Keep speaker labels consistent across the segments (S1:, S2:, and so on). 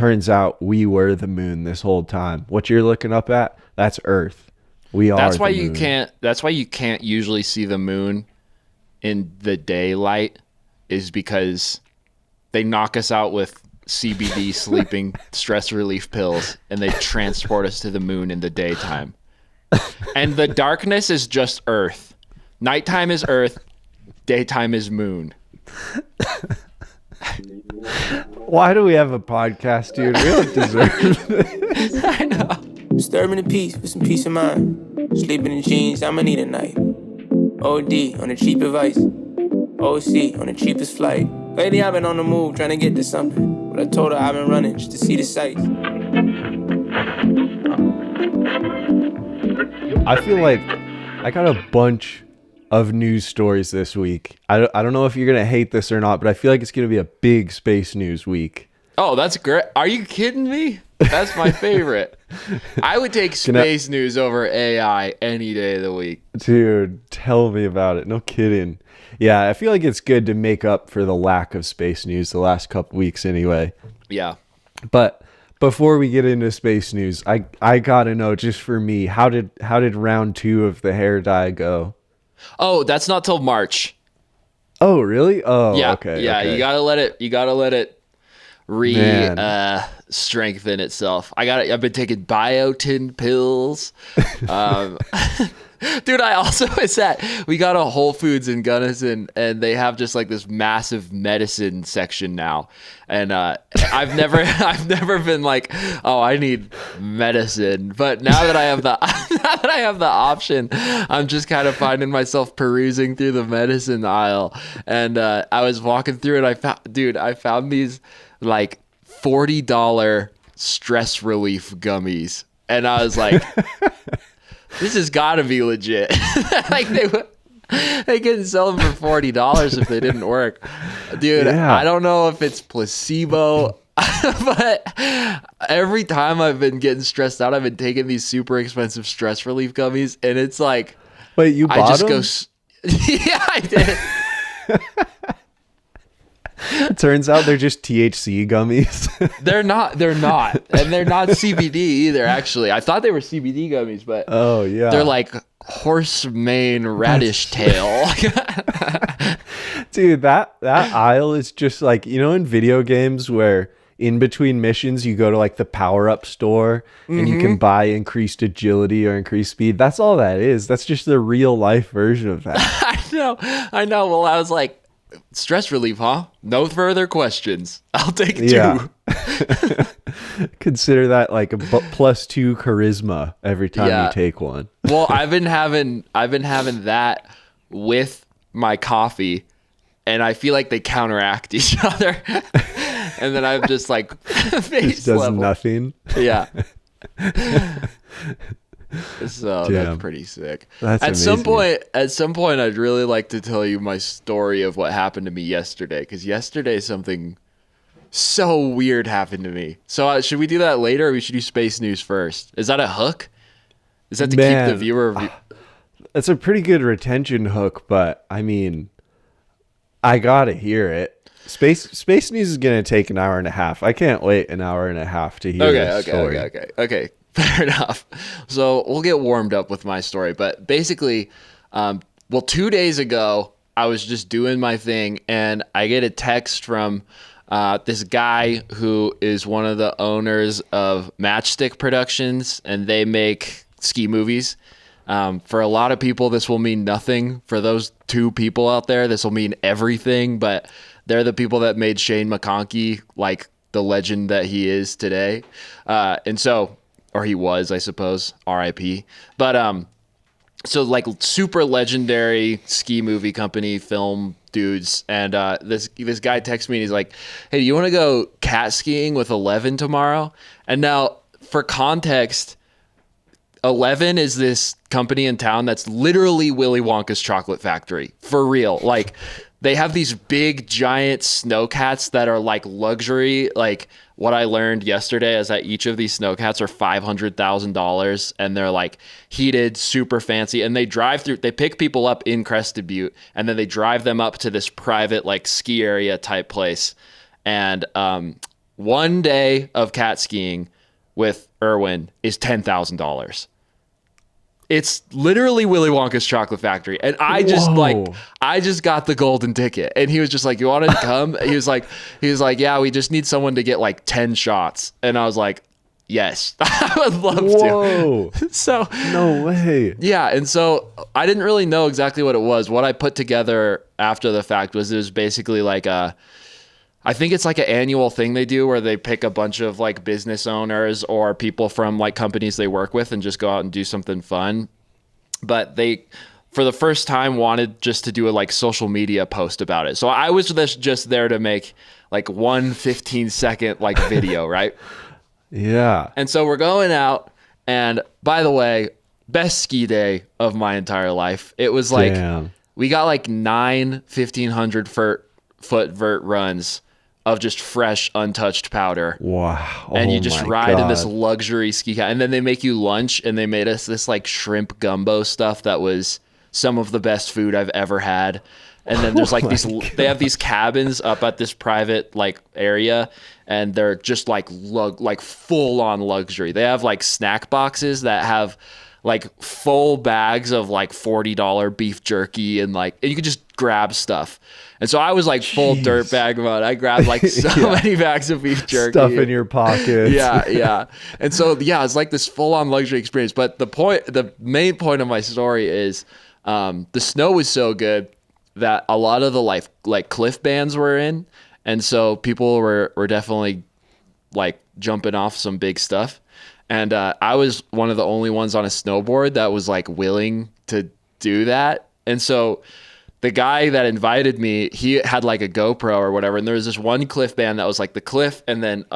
S1: turns out we were the moon this whole time. What you're looking up at, that's Earth. We are
S2: That's why
S1: the moon.
S2: That's why you can't usually see the moon in the daylight, is because they knock us out with CBD sleeping stress relief pills, and they transport us to the moon in the daytime. And the darkness is just Earth. Nighttime is Earth. Daytime is moon.
S1: Why do we have a podcast, dude? We don't deserve this.
S2: I know.
S3: Disturbing the peace with some peace of mind. Sleeping in jeans, I'ma need a night. OD on the cheap advice. OC on the cheapest flight. Lately I've been on the move trying to get to something, but I told her I've been running just to see the sights.
S1: I feel like I got a bunch of news stories this week. I don't know if you're going to hate this or not, but I feel like it's going to be a big space news week.
S2: Oh, that's great. Are you kidding me? That's my favorite. I would take space news over AI any day of the week.
S1: Dude, tell me about it. No kidding. Yeah, I feel like it's good to make up for the lack of space news the last couple weeks anyway.
S2: Yeah.
S1: But before we get into space news, I got to know, just for me, how did round 2 of the hair dye go?
S2: Oh, that's not till March.
S1: Oh, really? Oh,
S2: yeah.
S1: okay.
S2: Yeah,
S1: okay.
S2: you gotta let it strengthen itself. I've been taking biotin pills. Dude, I also we got a Whole Foods in Gunnison, and they have just like this massive medicine section now. And I've never been like, oh, I need medicine. But now that I have the option, I'm just kind of finding myself perusing through the medicine aisle. And I was walking through it. I found these like $40 stress relief gummies, and I was like, this has got to be legit. Like they couldn't sell them for $40 if they didn't work, dude.
S1: Yeah.
S2: I don't know if it's placebo, but every time I've been getting stressed out, I've been taking these super expensive stress relief gummies, and it's like,
S1: wait, you bought them?
S2: Yeah, I did.
S1: It turns out they're just THC gummies.
S2: They're not, and they're not CBD either. Actually, I thought they were CBD gummies, but
S1: oh yeah,
S2: they're like horse mane radish tail.
S1: Dude, that aisle is just like, you know, in video games where in between missions you go to like the power-up store and you can buy increased agility or increased speed. That's all that is. That's just the real life version of that.
S2: I know. Well, I was like, stress relief, huh? No further questions. I'll take 2.
S1: Yeah. Consider that like a +2 charisma every time you take one.
S2: Well, I've been having that with my coffee, and I feel like they counteract each other. And then I'm just like face
S1: does
S2: level.
S1: nothing.
S2: Yeah. So
S1: Damn.
S2: that's pretty sick.
S1: That's
S2: at
S1: amazing.
S2: some point, I'd really like to tell you my story of what happened to me yesterday, because yesterday something so weird happened to me. So should we do that later, or we should do space news first? Is that a hook? Is that to keep the viewer?
S1: It's a pretty good retention hook, but I mean, I gotta hear it. Space news is gonna take an hour and a half. I can't wait an hour and a half to hear this story.
S2: Okay. Fair enough. So we'll get warmed up with my story. But basically, 2 days ago, I was just doing my thing, and I get a text from this guy who is one of the owners of Matchstick Productions, and they make ski movies. For a lot of people, this will mean nothing. For those 2 people out there, this will mean everything. But they're the people that made Shane McConkey like the legend that he is today. Or he was, I suppose, RIP. But so like super legendary ski movie company, film dudes, and this guy texts me and he's like, "Hey, you want to go cat skiing with 11 tomorrow?" And now, for context, 11 is this company in town that's literally Willy Wonka's chocolate factory, for real. Like, they have these big giant snowcats that are like luxury. Like, what I learned yesterday is that each of these snowcats are $500,000, and they're like heated, super fancy. And they pick people up in Crested Butte, and then they drive them up to this private like ski area type place. And one day of cat skiing with Irwin is $10,000. It's literally Willy Wonka's chocolate factory. And I just got the golden ticket. And he was just like, you want to come? He was like, yeah, we just need someone to get like 10 shots. And I was like, yes, I would love to. So
S1: no way.
S2: Yeah. And so I didn't really know exactly what it was. What I put together after the fact was it was basically like I think it's like an annual thing they do where they pick a bunch of like business owners or people from like companies they work with and just go out and do something fun. But they, for the first time, wanted just to do a like social media post about it. So I was just there to make like 15-second like video, right?
S1: Yeah.
S2: And so we're going out, and by the way, best ski day of my entire life. It was like, we got like 9 1,500-foot vert runs of just fresh, untouched powder.
S1: Wow.
S2: And you just ride in this luxury ski cat. And then they make you lunch, and they made us this like shrimp gumbo stuff that was some of the best food I've ever had. And then there's like they have these cabins up at this private like area, and they're just like full on luxury. They have like snack boxes that have like full bags of like $40 beef jerky, and you can just grab stuff. And so I was like full dirtbag mode. I grabbed like so many bags of beef jerky.
S1: Stuff in your pockets.
S2: Yeah. And so, yeah, it's like this full on luxury experience. But the main point of my story is the snow was so good that a lot of the like cliff bands were in. And so people were definitely like jumping off some big stuff. And I was one of the only ones on a snowboard that was like willing to do that. And so the guy that invited me, he had like a GoPro or whatever. And there was this one cliff band that was like the cliff and then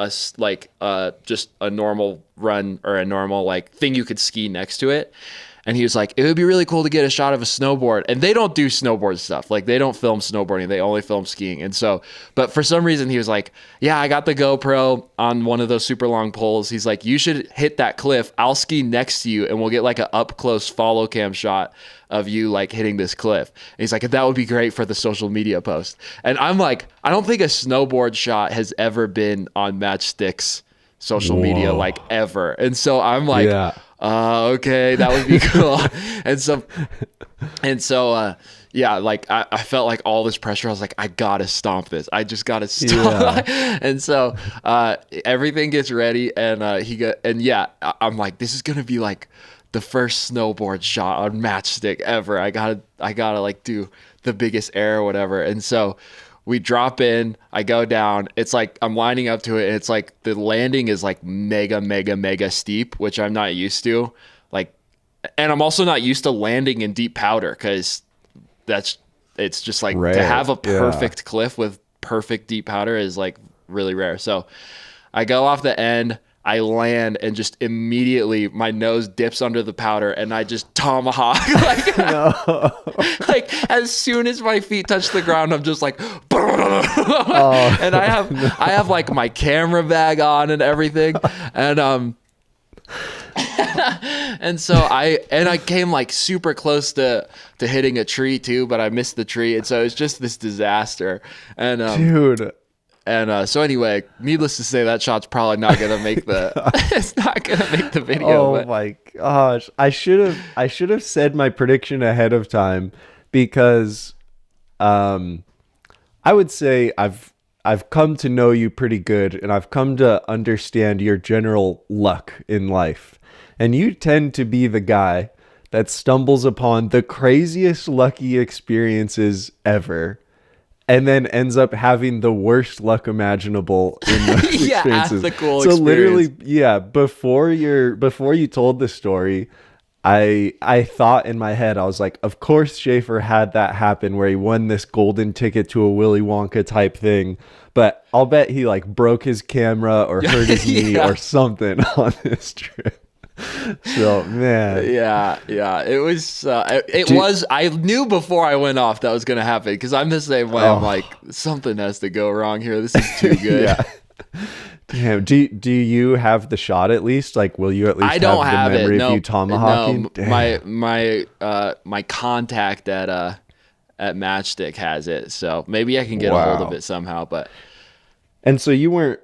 S2: just a normal run or a normal like thing you could ski next to it. And he was like, it would be really cool to get a shot of a snowboard. And they don't do snowboard stuff. Like they don't film snowboarding. They only film skiing. And so, but for some reason he was like, yeah, I got the GoPro on one of those super long poles. He's like, you should hit that cliff. I'll ski next to you and we'll get like an up close follow cam shot of you like hitting this cliff. And he's like, that would be great for the social media post. And I'm like, I don't think a snowboard shot has ever been on Matchstick's social media like ever. And so I'm like, okay, that would be cool. and so yeah, like I felt like all this pressure. I was like, I gotta stomp this. I just gotta stomp. And so everything gets ready, and I'm like, this is gonna be like the first snowboard shot on Matchstick ever. I gotta like do the biggest air or whatever. And so we drop in, I go down. It's like I'm lining up to it, and it's like the landing is like mega steep, which I'm not used to. Like, and I'm also not used to landing in deep powder because it's just like rare. To have a perfect cliff with perfect deep powder is like really rare. So I go off the end, I land, and just immediately my nose dips under the powder, and I just tomahawk. Like as soon as my feet touch the ground, I'm just like, and I have like my camera bag on and everything, and and so I came like super close to hitting a tree too, but I missed the tree, and so it's just this disaster. And
S1: dude.
S2: And so anyway, needless to say, that shot's probably not gonna make it's not gonna make the video.
S1: Oh my gosh, I should have said my prediction ahead of time, because I would say I've come to know you pretty good, and I've come to understand your general luck in life, and you tend to be the guy that stumbles upon the craziest lucky experiences ever, and then ends up having the worst luck imaginable in those experiences.
S2: The cool
S1: so
S2: experience.
S1: Literally, before you told the story, I thought in my head, I was like, of course Shaffer had that happen where he won this golden ticket to a Willy Wonka type thing, but I'll bet he like broke his camera or hurt his knee or something on this trip. So man, it was I knew before I went off that was gonna happen, because I'm the same way. I'm like, something has to go wrong here. This is too good. Damn. Do you have the shot at least? Like, will you at least have the memory of you tomahawking?
S2: No, my contact at Matchstick has it, so maybe I can get a hold of it somehow. But
S1: And so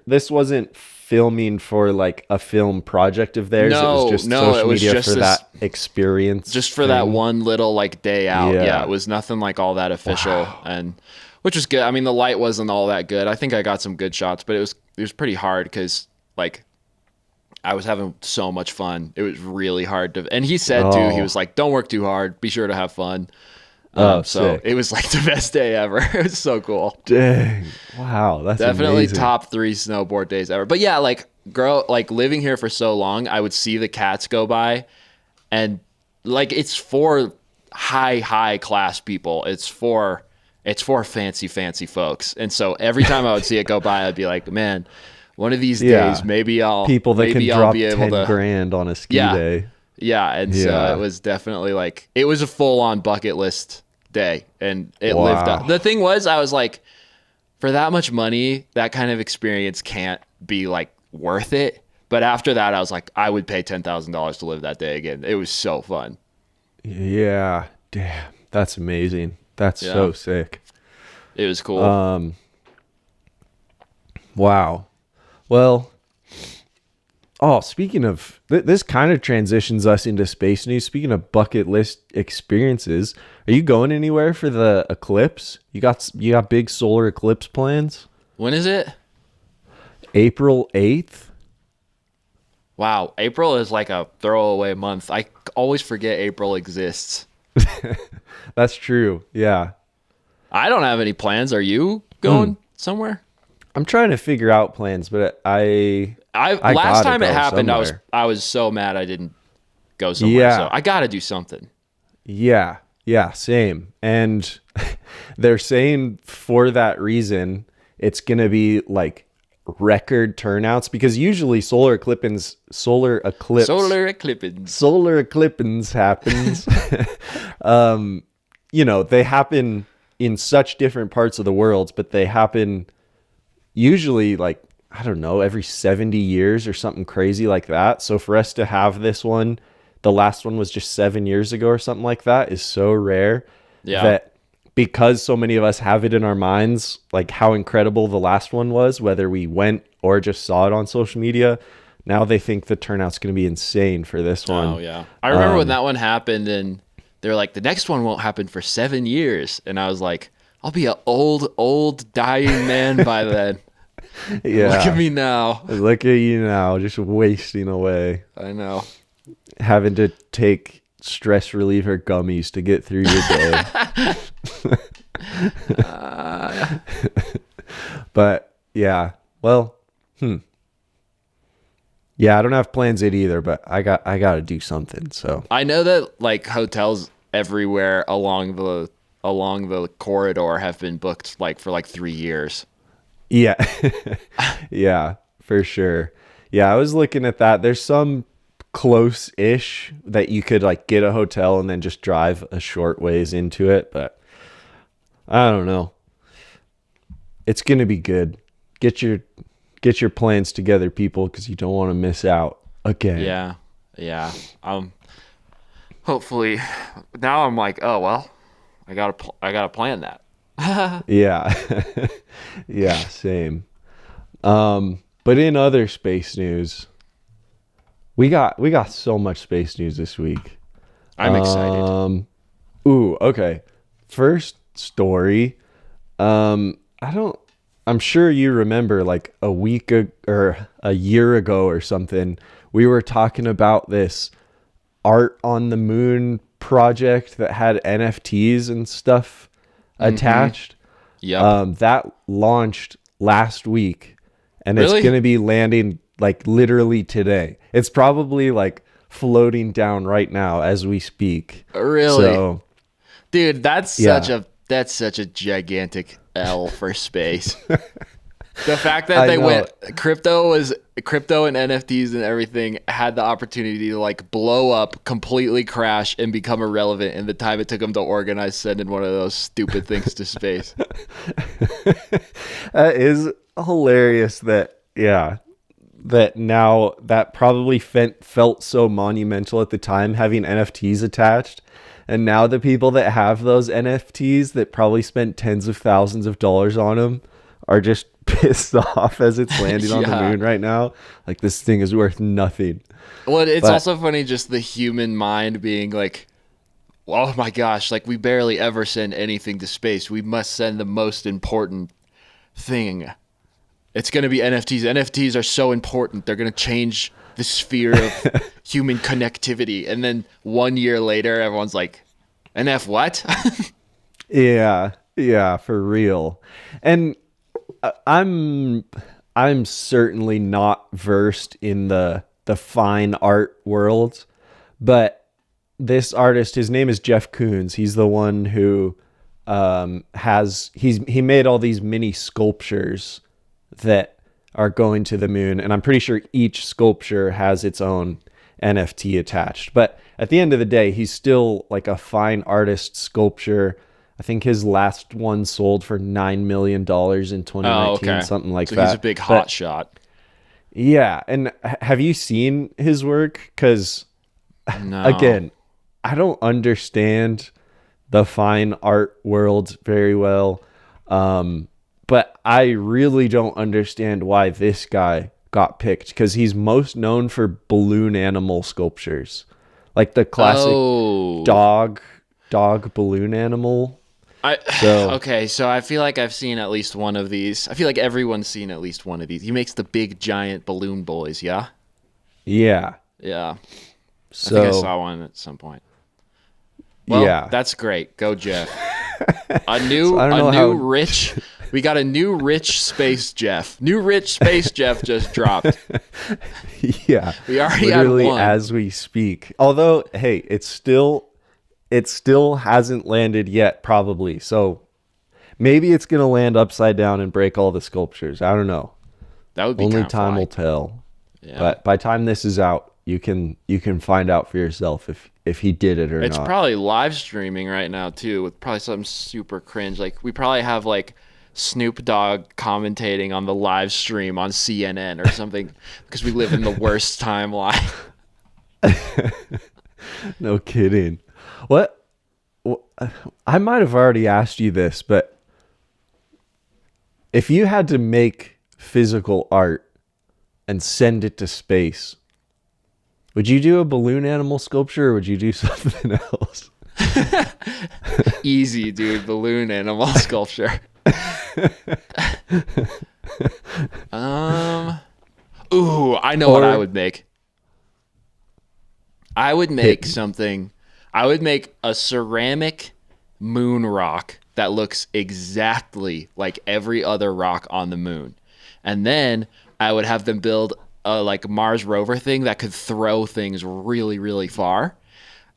S1: this wasn't filming for like a film project of theirs. It was just social media for that experience.
S2: Just for that one little like day out.
S1: Yeah.
S2: It was nothing like all that official, and which was good. I mean, the light wasn't all that good. I think I got some good shots, but it was pretty hard because like I was having so much fun. It was really hard to, and he said too, he was like, don't work too hard. Be sure to have fun. So
S1: sick.
S2: it was like the best day ever. It was so cool.
S1: Dang. Wow. That's
S2: definitely
S1: amazing.
S2: top 3 snowboard days ever. But yeah, like living here for so long, I would see the cats go by, and like it's for high class people. It's for fancy folks. And so every time I would see it go by, I'd be like, man, one of these days, maybe I'll
S1: drop
S2: be able
S1: 10 grand on a ski day.
S2: Yeah, and so it was definitely like, it was a full-on bucket list day, and it lived up. The thing was, I was like, for that much money, that kind of experience can't be like worth it. But after that, I was like, I would pay $10,000 to live that day again. It was so fun.
S1: Yeah, damn, that's amazing. That's so sick.
S2: It was cool.
S1: Wow. Well, speaking of this, kind of transitions us into space news. Speaking of bucket list experiences, are you going anywhere for the eclipse? You got big solar eclipse plans?
S2: When is it?
S1: April 8th.
S2: Wow, April is like a throwaway month. I always forget April exists.
S1: That's true. Yeah.
S2: I don't have any plans. Are you going somewhere?
S1: I'm trying to figure out plans, but I
S2: last time it happened,
S1: somewhere.
S2: I was so mad I didn't go somewhere.
S1: Yeah.
S2: So I got to do something.
S1: Yeah, same. And they're saying for that reason, it's going to be like record turnouts, because usually solar eclipse happens. They happen in such different parts of the world, but they happen usually like, I don't know, every 70 years or something crazy like that. So for us to have this one, the last one was just 7 years ago or something like that, is so rare that because so many of us have it in our minds, like how incredible the last one was, whether we went or just saw it on social media, now they think the turnout's going to be insane for this one.
S2: Oh, yeah. I remember when that one happened, and they were like, the next one won't happen for 7 years. And I was like, I'll be an old dying man by then.
S1: Yeah.
S2: Look at me now.
S1: Look at you now, just wasting away.
S2: I know.
S1: Having to take stress reliever gummies to get through your day. But yeah, well, yeah, I don't have plans yet either, but I got to do something. So
S2: I know that like hotels everywhere along the corridor have been booked like for like 3 years.
S1: Yeah. Yeah, for sure. Yeah, I was looking at that. There's some close-ish that you could like get a hotel and then just drive a short ways into it, but I don't know. It's going to be good. Get your plans together, people, because you don't want to miss out again.
S2: Yeah. Hopefully now I'm like, oh well, I gotta plan that.
S1: Yeah. Yeah, same. But in other space news, we got so much space news this week.
S2: I'm excited.
S1: Okay. First story. I'm sure you remember like or a year ago or something, we were talking about this art on the moon project that had NFTs and stuff attached.
S2: Yeah.
S1: That launched last week, and
S2: Really?
S1: it's going to be landing like literally today. It's probably like floating down right now as we speak.
S2: Really?
S1: So,
S2: dude, that's such a gigantic L for space. The fact that they went crypto and NFTs and everything had the opportunity to like blow up, completely crash, and become irrelevant in the time it took them to organize sending one of those stupid things to space.
S1: That is hilarious that now that probably felt so monumental at the time, having NFTs attached. And now the people that have those NFTs that probably spent tens of thousands of dollars on them are just pissed off as it's landing on the
S2: Yeah.
S1: moon right now. Like, this thing is worth nothing.
S2: Well, it's
S1: But-
S2: also funny just the human mind being like, oh my gosh, like we barely ever send anything to space. We must send the most important thing. It's going to be NFTs. NFTs are so important. They're going to change the sphere of human connectivity. And then 1 year later, everyone's like, NF what?
S1: Yeah, for real. And I'm certainly not versed in the fine art world, but this artist, his name is Jeff Koons. He's the one who he made all these mini sculptures that are going to the moon, and I'm pretty sure each sculpture has its own NFT attached. But at the end of the day, he's still like a fine artist sculpture. I think his last one sold for $9 million in 2019, something like
S2: so
S1: that.
S2: He's a big hot shot.
S1: Yeah, and have you seen his work? Because
S2: No.
S1: again, I don't understand the fine art world very well, but I really don't understand why this guy got picked, because he's most known for balloon animal sculptures, like the classic dog balloon animal.
S2: Okay, so I feel like I've seen at least one of these. I feel like everyone's seen at least one of these. He makes the big giant balloon boys, yeah?
S1: Yeah.
S2: Yeah.
S1: So
S2: I think I saw one at some point. Well,
S1: yeah,
S2: that's great. Go, Jeff. Rich. We got a new rich space Jeff. New rich space Jeff just dropped.
S1: yeah.
S2: We already
S1: literally
S2: had one.
S1: as we speak. Although, hey, it still hasn't landed yet, probably. So maybe it's gonna land upside down and break all the sculptures. I don't know.
S2: That would be
S1: Only
S2: kinda
S1: time
S2: fly.
S1: will tell.
S2: Yeah.
S1: But by the time this is out, you can find out for yourself if he did it or
S2: It's
S1: not.
S2: probably live streaming right now too, with probably something super cringe. Like we probably have like Snoop Dogg commentating on the live stream on CNN or something because we live in the worst timeline.
S1: No kidding. What? I might have already asked you this, but if you had to make physical art and send it to space, would you do a balloon animal sculpture or would you do something else?
S2: Easy, dude. Balloon animal sculpture. Ooh, I know what I would make. I would make something. I would make a ceramic moon rock that looks exactly like every other rock on the moon. And then I would have them build a like Mars rover thing that could throw things really, really far.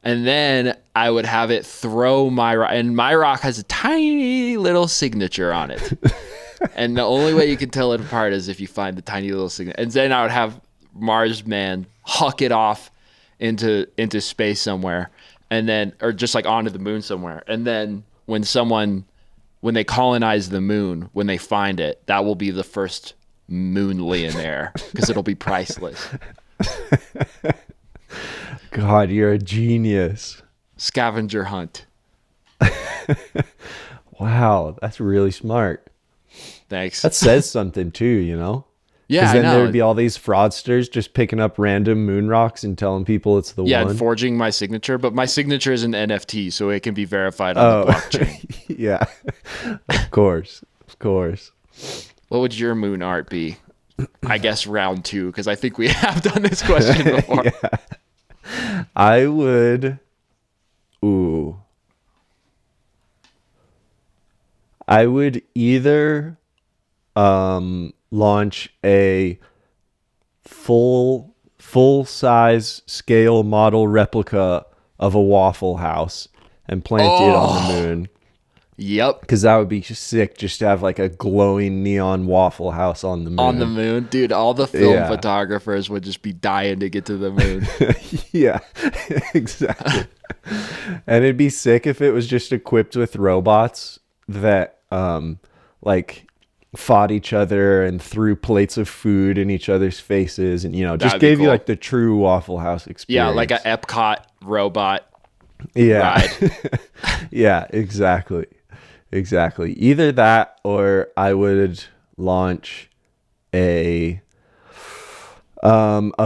S2: And then I would have it throw my rock. And my rock has a tiny little signature on it. And the only way you can tell it apart is if you find the tiny little signature. And then I would have Mars Man huck it off into space somewhere. And then, or just like onto the moon somewhere. And then when they colonize the moon, when they find it, that will be the first moonlionaire because it'll be priceless.
S1: God, you're a genius.
S2: Scavenger hunt.
S1: Wow, that's really smart.
S2: Thanks.
S1: That says something too, you know?
S2: Yeah,
S1: Because
S2: I
S1: then
S2: know.
S1: there'd be all these fraudsters just picking up random moon rocks and telling people it's the
S2: Yeah,
S1: one.
S2: and forging my signature, but my signature is an NFT, so it can be verified on the blockchain.
S1: Yeah, of course.
S2: What would your moon art be? I guess round 2, because I think we have done this question before.
S1: I would. I would either launch a full size scale model replica of a Waffle House and plant it on the moon.
S2: Yep.
S1: Because that would be sick, just to have like a glowing neon Waffle House on the moon.
S2: On the moon. Dude, all the film
S1: Yeah.
S2: photographers would just be dying to get to the moon.
S1: Yeah, exactly. And it'd be sick if it was just equipped with robots that like fought each other and threw plates of food in each other's faces, and just
S2: That'd be
S1: gave you
S2: cool.
S1: like the true Waffle House experience.
S2: Yeah, like a Epcot robot
S1: yeah.
S2: ride.
S1: Yeah, exactly. Either that, or I would launch a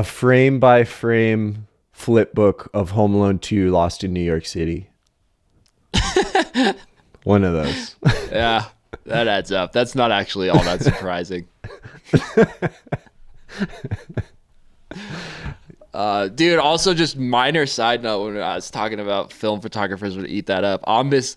S1: frame by frame flip book of Home Alone 2 Lost in New York City. One of those.
S2: Yeah, that adds up. That's not actually all that surprising. Dude, also just minor side note, when I was talking about film photographers would eat that up. On this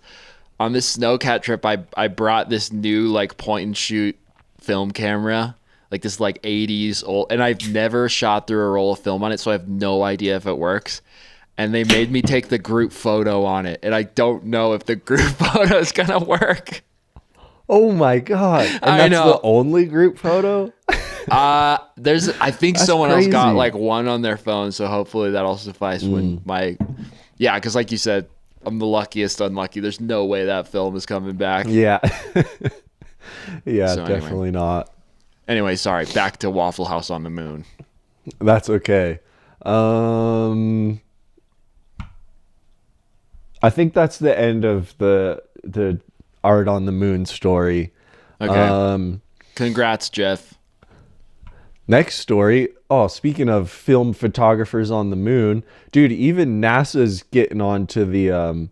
S2: snowcat trip, I brought this new like point and shoot film camera, like this like 80s old, and I've never shot through a roll of film on it, so I have no idea if it works. And they made me take the group photo on it, and I don't know if the group photo is gonna work.
S1: Oh my god! And that's the only group photo.
S2: I think
S1: That's
S2: someone
S1: crazy.
S2: else got like one on their phone, so hopefully that'll suffice when because like you said, I'm the luckiest unlucky. There's no way that film is coming back.
S1: Yeah. Yeah,
S2: So
S1: definitely not.
S2: Anyway, sorry, back to Waffle House on the Moon.
S1: That's okay. I think that's the end of the Art on the Moon story.
S2: Okay. Congrats, Jeff.
S1: Next story. Oh, speaking of film photographers on the moon, dude, even NASA's getting onto the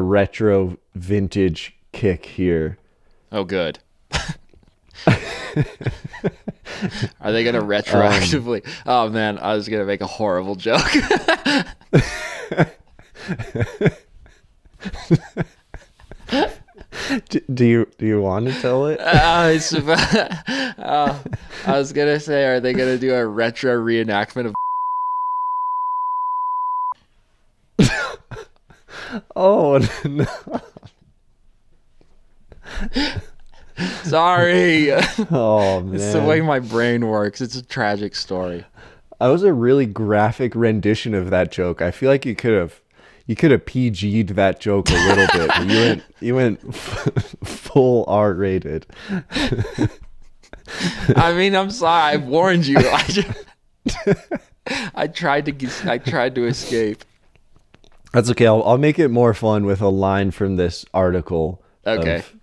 S1: retro vintage kick here.
S2: Oh, good. Are they gonna retroactively? Oh man, I was gonna make a horrible joke.
S1: Do you want to tell it?
S2: I was gonna say, are they gonna do a retro reenactment of?
S1: Oh no!
S2: Sorry.
S1: Oh man!
S2: It's the way my brain works. It's a tragic story.
S1: That was a really graphic rendition of that joke. I feel like you could have PG'd that joke a little bit. But you went full R-rated.
S2: I mean, I'm sorry. I warned you. I tried to escape.
S1: That's okay. I'll make it more fun with a line from this article.
S2: Okay.
S1: Of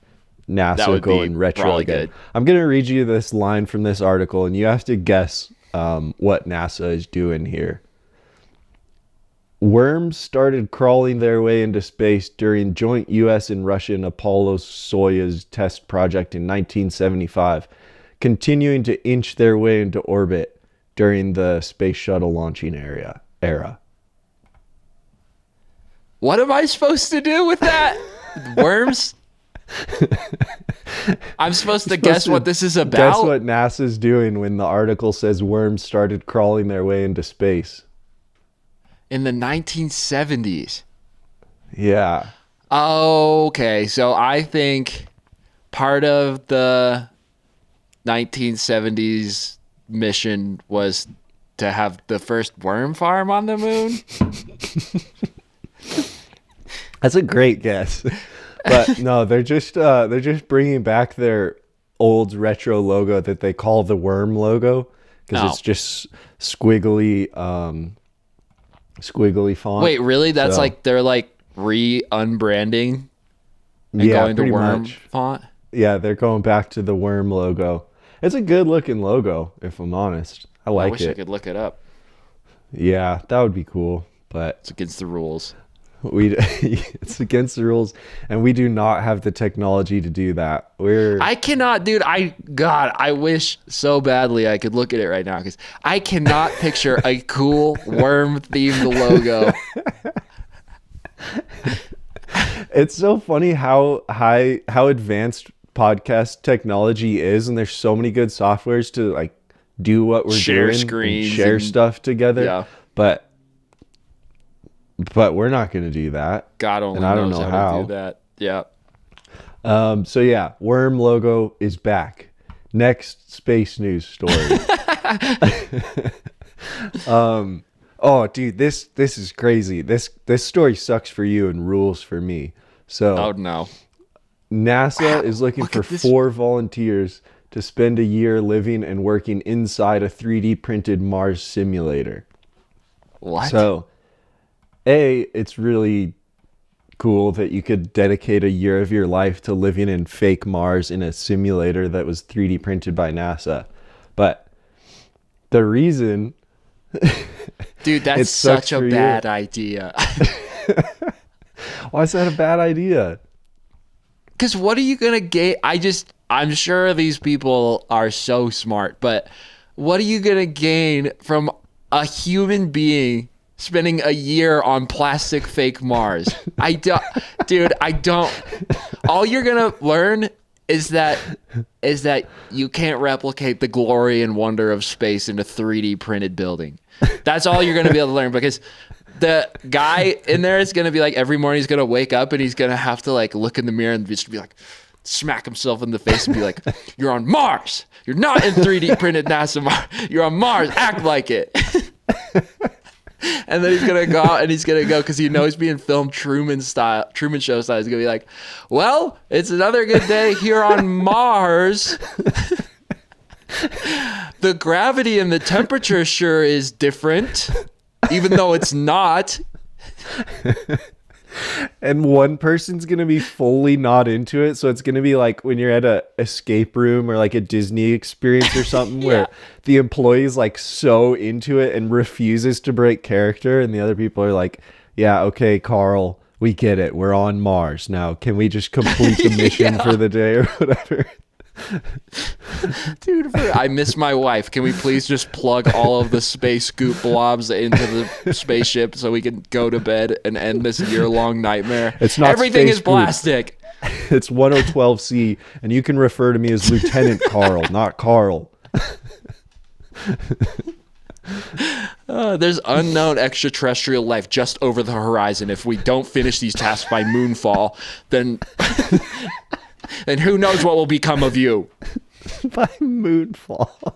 S1: NASA
S2: That would
S1: going
S2: be
S1: retro
S2: probably
S1: again.
S2: good.
S1: I'm gonna read you this line from this article, and you have to guess what NASA is doing here. Worms started crawling their way into space during joint U.S. and Russian Apollo-Soyuz test project in 1975, continuing to inch their way into orbit during the space shuttle launching era.
S2: What am I supposed to do with that? Worms? I'm supposed to guess what this is about?
S1: Guess what NASA's doing when the article says worms started crawling their way into space.
S2: In the 1970s.
S1: Yeah.
S2: Okay, so I think part of the 1970s mission was to have the first worm farm on the moon.
S1: That's a great guess. But no, they're just bringing back their old retro logo that they call the worm logo because it's just squiggly font.
S2: Wait, really? That's like they're like unbranding and going to
S1: pretty
S2: worm
S1: much.
S2: font?
S1: Yeah, they're going back to the worm logo. It's a good looking logo, if I'm honest. I like
S2: I wish I could look it up.
S1: Yeah, that would be cool, but
S2: It's against the rules.
S1: it's against the rules, and we do not have the technology to do that.
S2: I cannot, dude. I wish so badly I could look at it right now because I cannot picture a cool worm themed logo.
S1: It's so funny how advanced podcast technology is, and there's so many good softwares to like do what we're
S2: Share
S1: doing,
S2: screens
S1: and share
S2: and-
S1: stuff together.
S2: Yeah.
S1: But we're not going to do that.
S2: God only
S1: And I don't
S2: knows
S1: know
S2: how to
S1: how.
S2: do that. Yeah.
S1: So yeah, worm logo is back. Next space news story. Oh, dude, this is crazy. This story sucks for you and rules for me. So
S2: Oh no.
S1: NASA is looking
S2: look
S1: for
S2: at this.
S1: 4 volunteers to spend a year living and working inside a 3D printed Mars simulator.
S2: What?
S1: So, it's really cool that you could dedicate a year of your life to living in fake Mars in a simulator that was 3D printed by NASA. But the reason...
S2: Dude, that's such a bad idea.
S1: Why is that a bad idea?
S2: Because what are you going to gain? I'm sure these people are so smart, but what are you going to gain from a human being spending a year on plastic fake Mars? I don't. All you're going to learn is that you can't replicate the glory and wonder of space in a 3D printed building. That's all you're going to be able to learn, because the guy in there is going to be like, every morning he's going to wake up and he's going to have to like look in the mirror and just be like, smack himself in the face and be like, you're on Mars. You're not in 3D printed NASA Mars. You're on Mars. Act like it. And then he's going to go out and he's going to go, because he knows he's being filmed Truman Show style. He's going to be like, well, it's another good day here on Mars. The gravity and the temperature sure is different, even though it's not.
S1: And one person's going to be fully not into it. So it's going to be like when you're at a escape room or like a Disney experience or something where the employee is like so into it and refuses to break character. And the other people are like, yeah, okay, Carl, we get it. We're on Mars now. Can we just complete the mission for the day or whatever?
S2: Dude, I miss my wife. Can we please just plug all of the space goop blobs into the spaceship so we can go to bed and end this year-long nightmare?
S1: It's not
S2: everything
S1: space
S2: is plastic.
S1: Goop. It's 1012C, and you can refer to me as Lieutenant Carl, not Carl.
S2: There's unknown extraterrestrial life just over the horizon. If we don't finish these tasks by moonfall, then who knows what will become of you.
S1: By moonfall.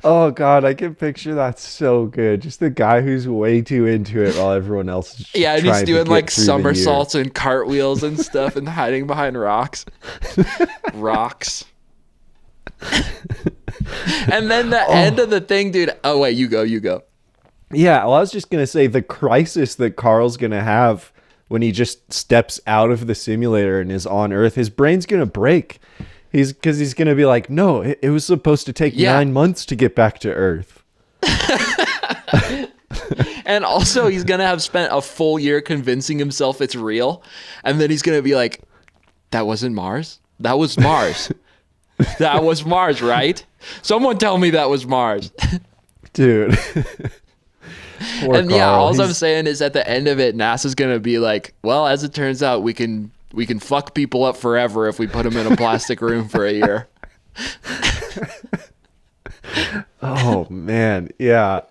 S1: Oh God, I can picture that so good. Just the guy who's way too into it while everyone else is
S2: and he's doing like somersaults and cartwheels and stuff and hiding behind rocks. And then the end of the thing, dude. Oh wait, you go.
S1: Yeah, well, I was just gonna say the crisis that Carl's gonna have when he just steps out of the simulator and is on Earth, his brain's gonna break. He's gonna be like, no, it was supposed to take 9 months to get back to Earth.
S2: And also, he's gonna have spent a full year convincing himself it's real, and then he's gonna be like, that wasn't Mars. That was Mars. That was Mars, right? Someone tell me that was Mars.
S1: Dude. Poor
S2: and
S1: Carl.
S2: All I'm saying is at the end of it, NASA's gonna be like, well, as it turns out, we can fuck people up forever if we put them in a plastic room for a year.
S1: Oh man, yeah.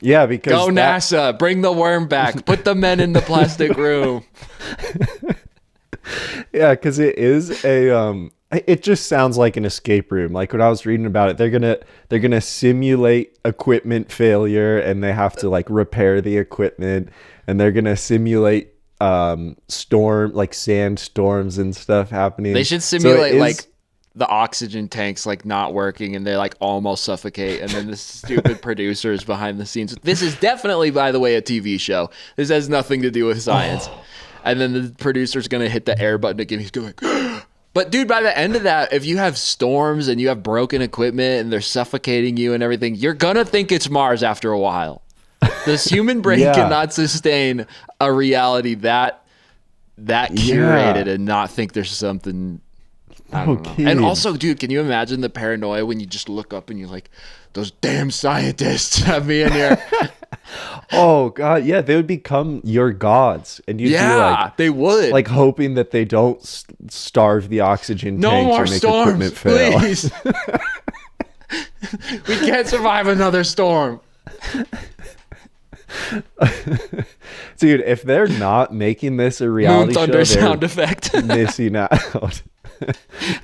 S1: Yeah, because
S2: go NASA, bring the worm back, put the men in the plastic room.
S1: Yeah, because it is it just sounds like an escape room. Like when I was reading about it, they're gonna simulate equipment failure, and they have to like repair the equipment, and they're gonna simulate sandstorms and stuff happening.
S2: They should simulate like the oxygen tanks like not working, and they like almost suffocate, and then the stupid producers behind the scenes. This is definitely, by the way, a TV show. This has nothing to do with science. And then the producer's gonna hit the air button again. He's going, but dude, by the end of that, if you have storms and you have broken equipment and they're suffocating you and everything, you're gonna think it's Mars after a while. This human brain cannot sustain a reality that curated and not think there's something. I don't know. And also, dude, can you imagine the paranoia when you just look up and you're like, those damn scientists have me in here.
S1: Oh God, yeah, they would become your gods, and you'd be like,
S2: they would,
S1: like hoping that they don't starve the oxygen
S2: no
S1: tanks
S2: more
S1: or make
S2: storms,
S1: equipment fail.
S2: please. We can't survive another storm.
S1: Dude, if they're not making this a reality show, they're
S2: sound effect.
S1: missing out.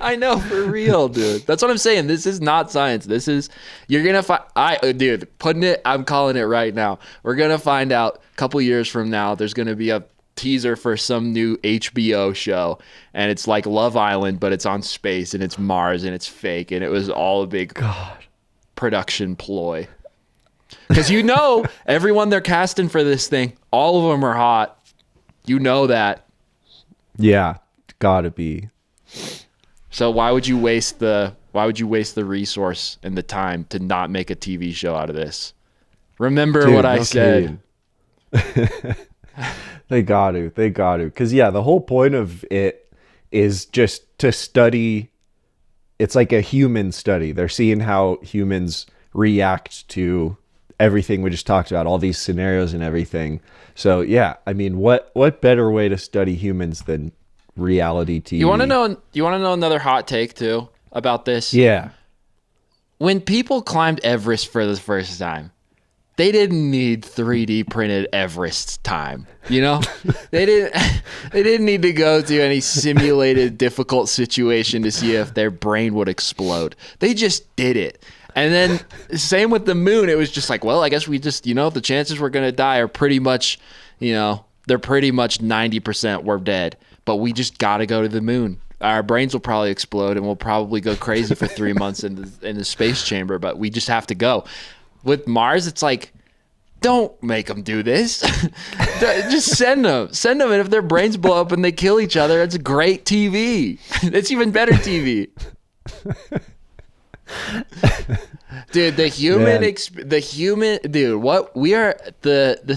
S2: I know, for real, dude. That's what I'm saying. This is not science. This is, you're gonna find. I'm calling it right now. We're gonna find out a couple years from now. There's gonna be a teaser for some new HBO show, and it's like Love Island, but it's on space and it's Mars and it's fake, and it was all a big production ploy. Because everyone they're casting for this thing, all of them are hot. You know that.
S1: Yeah, gotta be.
S2: So why would you waste the resource and the time to not make a TV show out of this? Remember what I said.
S1: They got to. Because, the whole point of it is just to study. It's like a human study. They're seeing how humans react to everything we just talked about, all these scenarios and everything. So, yeah, I mean, what better way to study humans than reality TV?
S2: You want to know another hot take, too, about this?
S1: Yeah.
S2: When people climbed Everest for the first time, they didn't need 3D printed Everest time. They didn't need to go to any simulated difficult situation to see if their brain would explode. They just did it. And then same with the moon. It was just like, well, I guess we just, the chances we're going to die are pretty much, they're pretty much 90% we're dead. But we just got to go to the moon. Our brains will probably explode and we'll probably go crazy for 3 months in the space chamber, but we just have to go. With Mars, it's like, don't make them do this. Just send them. And if their brains blow up and they kill each other, it's great TV. It's even better TV. Dude, the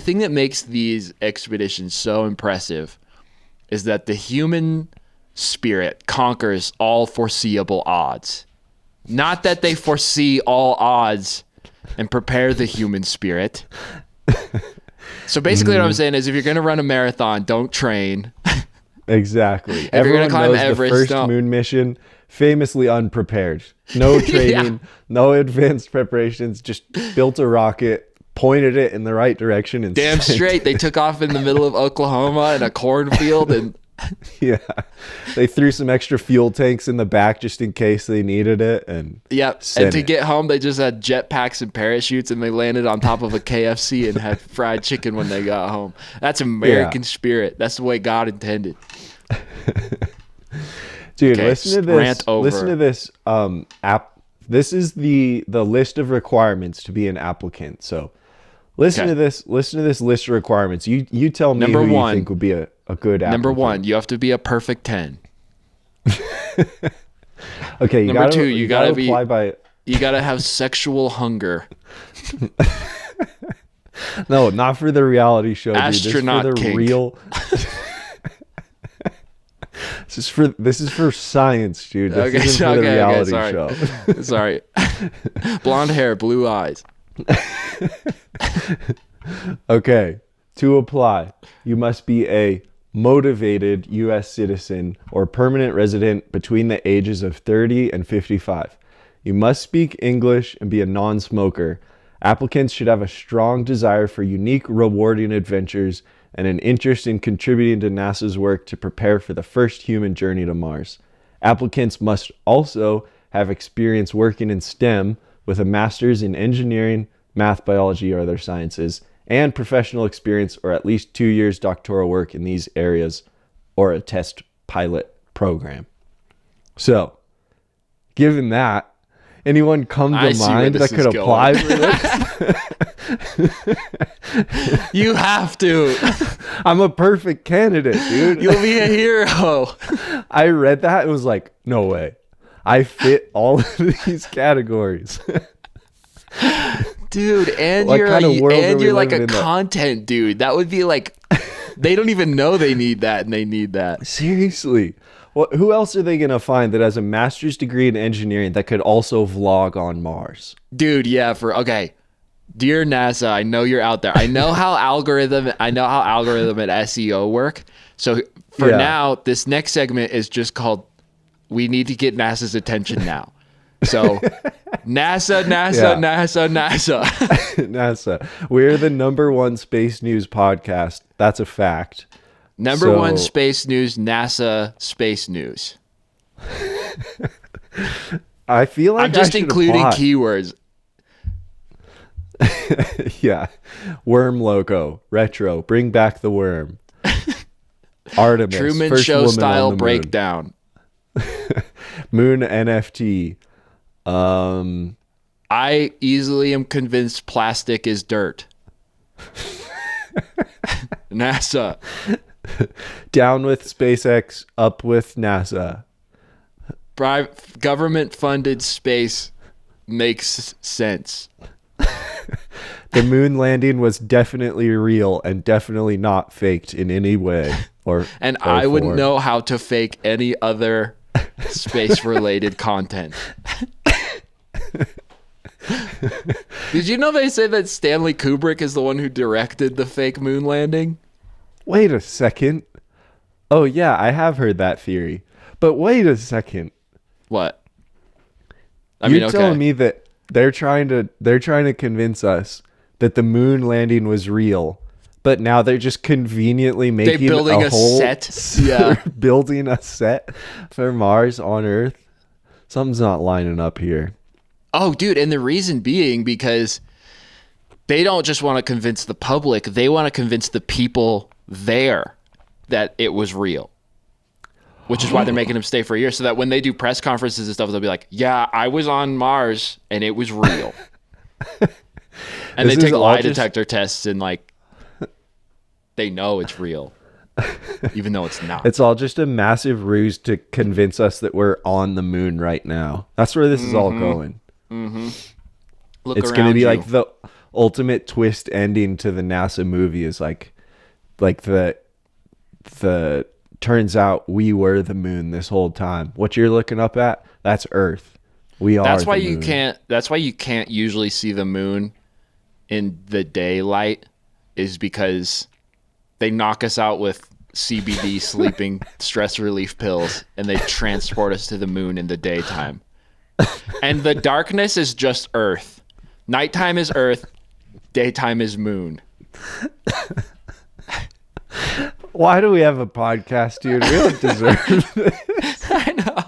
S2: thing that makes these expeditions so impressive is that the human spirit conquers all foreseeable odds. Not that they foresee all odds and prepare the human spirit. So basically what I'm saying is if you're going to run a marathon, don't train.
S1: Exactly.
S2: If you're going to climb
S1: knows
S2: Everest,
S1: the first moon mission, famously unprepared. No training, no advanced preparations, just built a rocket, pointed it in the right direction. And
S2: damn straight. They took off in the middle of Oklahoma in a cornfield and
S1: yeah, they threw some extra fuel tanks in the back just in case they needed it. And
S2: to get home, they just had jetpacks and parachutes, and they landed on top of a KFC and had fried chicken when they got home. That's American spirit. That's the way God intended.
S1: Dude,
S2: Okay,
S1: listen to this.
S2: rant over.
S1: Listen to this app. This is the list of requirements to be an applicant. So listen to this. Listen to this list of requirements. You tell me
S2: Number
S1: who
S2: one,
S1: you think would be a good applicant.
S2: Number 1, you have to be a perfect 10.
S1: Okay.
S2: Number 2, you gotta
S1: apply by.
S2: You gotta have sexual hunger.
S1: No, not for the reality show.
S2: Astronaut
S1: dude. This is for the
S2: kink.
S1: real. This is for science, dude. This isn't for the reality show.
S2: Sorry. Blonde hair, blue eyes.
S1: Okay. To apply, you must be a motivated U.S. citizen or permanent resident between the ages of 30 and 55. You must speak English and be a non-smoker. Applicants should have a strong desire for unique, rewarding adventures and an interest in contributing to NASA's work to prepare for the first human journey to Mars. Applicants must also have experience working in STEM with a master's in engineering, math, biology, or other sciences, and professional experience or at least 2 years doctoral work in these areas or a test pilot program. So, given that, anyone come to mind that could apply for this?
S2: You have to.
S1: I'm a perfect candidate, dude.
S2: You'll be a hero.
S1: I read that and was like, no way. I fit all of these categories.
S2: Dude, and
S1: What
S2: you're
S1: kind of world are we
S2: like
S1: living
S2: a
S1: in that-
S2: content dude. That would be like, they don't even know they need that, and they need that.
S1: Seriously. Who else are they going to find that has a master's degree in engineering that could also vlog on Mars?
S2: Dude, yeah, okay. Dear NASA, I know you're out there. I know how algorithm and SEO work. So for now, this next segment is just called We Need to Get NASA's Attention Now. So NASA.
S1: NASA. We're the #1 space news podcast. That's a fact.
S2: Number one space news, NASA space news.
S1: I feel like
S2: I'm just including keywords.
S1: Yeah. Worm logo. Retro. Bring back the worm. Artemis.
S2: Truman
S1: first
S2: Show
S1: woman
S2: style
S1: on the moon.
S2: breakdown.
S1: Moon NFT.
S2: I easily am convinced plastic is dirt. NASA.
S1: Down with SpaceX, up with NASA.
S2: Government funded space makes sense.
S1: The moon landing was definitely real and definitely not faked in any way.
S2: And I wouldn't know how to fake any other space related content. Did you know they say that Stanley Kubrick is the one who directed the fake moon landing?
S1: Wait a second. Oh yeah, I have heard that theory. But wait a second.
S2: What?
S1: You're telling me that they're trying to convince us that the moon landing was real, but now they're just conveniently making
S2: building
S1: a whole
S2: set. Yeah.
S1: building a set for Mars on Earth. Something's not lining up here.
S2: Oh, dude, and the reason being because they don't just want to convince the public, they want to convince the people there that it was real. Which is why they're making them stay for a year, so that when they do press conferences and stuff, they'll be like, yeah, I was on Mars and it was real. And they take lie detector tests and like they know it's real. Even though it's not.
S1: It's all just a massive ruse to convince us that we're on the moon right now. That's where this is all going.
S2: Mm-hmm.
S1: It's going to be like the ultimate twist ending to the NASA movie is like the turns out we were the moon this whole time. What you're looking up at, that's Earth. We are.
S2: That's why
S1: the moon.
S2: That's why you can't usually see the moon in the daylight, is because they knock us out with CBD sleeping stress relief pills and they transport us to the moon in the daytime. And the darkness is just Earth. Nighttime is Earth, daytime is moon.
S1: Why do we have a podcast, dude? We don't deserve this.
S2: I know.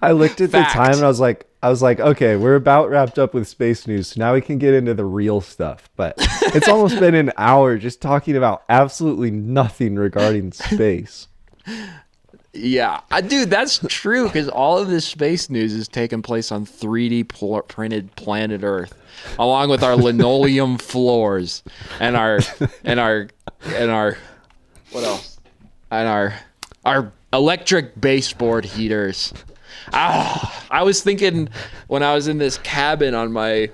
S1: I looked at the time and I was like, okay, we're about wrapped up with space news, so now we can get into the real stuff. But it's almost been an hour just talking about absolutely nothing regarding space.
S2: Yeah, dude, that's true, because all of this space news is taking place on 3D printed planet Earth, along with our linoleum floors and our what else? And our electric baseboard heaters. I was thinking when I was in this cabin on my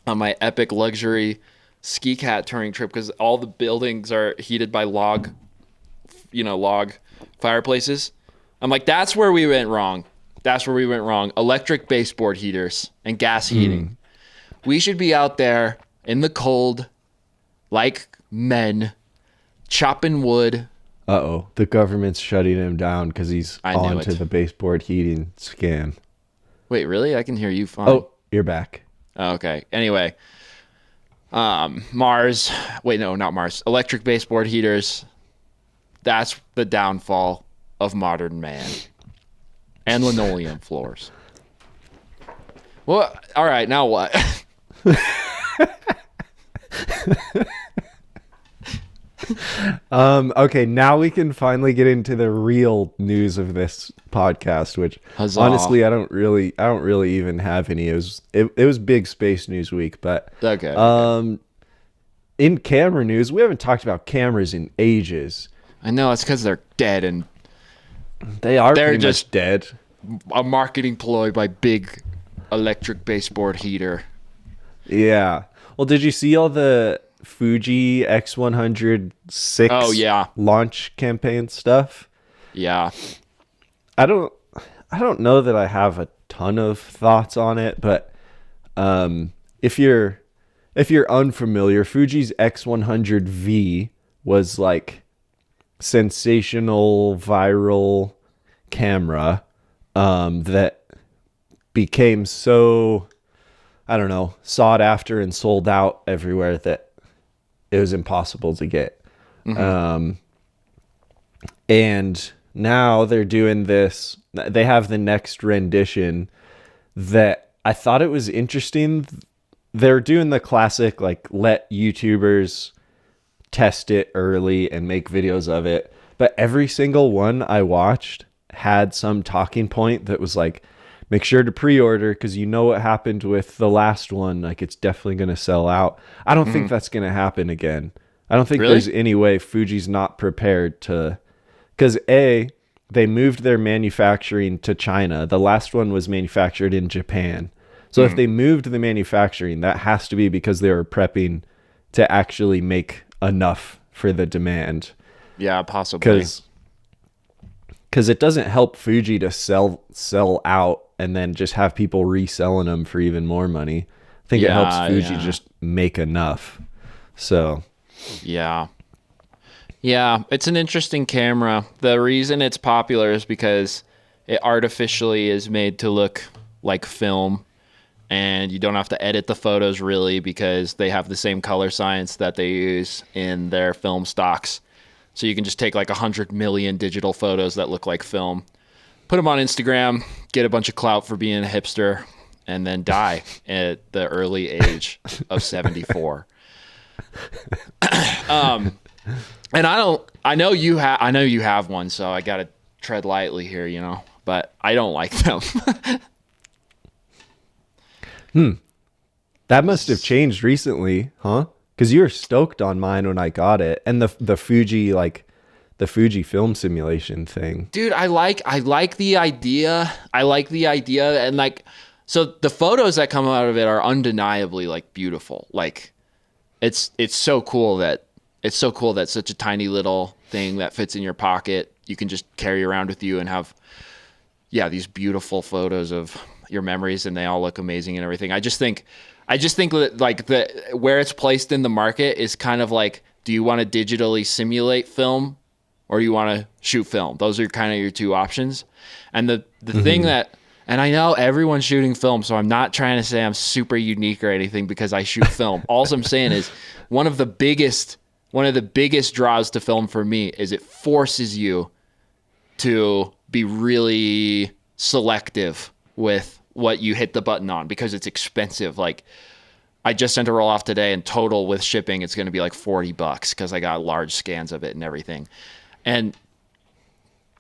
S2: epic luxury ski cat touring trip, because all the buildings are heated by log fireplaces. I'm like, that's where we went wrong. Electric baseboard heaters and gas heating. We should be out there in the cold, like men, chopping wood.
S1: Uh-oh, the government's shutting him down because he's onto the baseboard heating scam.
S2: Wait, really? I can hear you fine.
S1: Oh, you're back.
S2: Oh, okay. Anyway, Mars. Wait, no, not Mars. Electric baseboard heaters. That's the downfall of modern man. And linoleum floors. Well, all right, now what?
S1: Okay, now we can finally get into the real news of this podcast, which
S2: Huzzah.
S1: Honestly I don't really even have any. It was big space news week, but
S2: Okay.
S1: In camera news, we haven't talked about cameras in ages.
S2: I know, it's because they're dead, and
S1: They're
S2: They're
S1: pretty
S2: just-
S1: much dead.
S2: a marketing ploy by big electric baseboard heater.
S1: Yeah. Well, did you see all the Fuji X100 6
S2: Oh, yeah.
S1: launch campaign stuff?
S2: Yeah.
S1: I don't know that I have a ton of thoughts on it, but if you're unfamiliar, Fuji's X100V was like sensational viral camera that became so, I don't know, sought after and sold out everywhere that it was impossible to get. And now they're doing this. They have the next rendition that I thought it was interesting. They're doing the classic, like, let YouTubers test it early and make videos of it. But every single one I watched had some talking point that was like, make sure to pre-order because you know what happened with the last one. Like, it's definitely going to sell out. I don't think that's going to happen again. I don't think there's any way Fuji's not prepared to, because they moved their manufacturing to China. The last one was manufactured in Japan. So if they moved the manufacturing, that has to be because they were prepping to actually make enough for the demand.
S2: Yeah, possibly.
S1: Because it doesn't help Fuji to sell out and then just have people reselling them for even more money. I think it helps Fuji just make enough. So,
S2: yeah, it's an interesting camera. The reason it's popular is because it artificially is made to look like film, and you don't have to edit the photos really because they have the same color science that they use in their film stocks. So you can just take like 100 million digital photos that look like film, put them on Instagram, get a bunch of clout for being a hipster, and then die at the early age of 74. And I know you have one, so I got to tread lightly here, you know, but I don't like them.
S1: That must have changed recently, huh? Because you were stoked on mine when I got it, and the Fuji, like the Fuji film simulation thing.
S2: Dude, I like the idea. And like, so the photos that come out of it are undeniably like beautiful. Like, it's so cool that such a tiny little thing that fits in your pocket you can just carry around with you and have these beautiful photos of your memories, and they all look amazing and everything. I just think that like where it's placed in the market is kind of like, do you want to digitally simulate film or you want to shoot film? Those are kind of your two options. And the thing that, and I know everyone's shooting film, so I'm not trying to say I'm super unique or anything because I shoot film. All I'm saying is one of the biggest draws to film for me is it forces you to be really selective with what you hit the button on because it's expensive. Like, I just sent a roll off today, and total with shipping, it's going to be like $40 because I got large scans of it and everything. And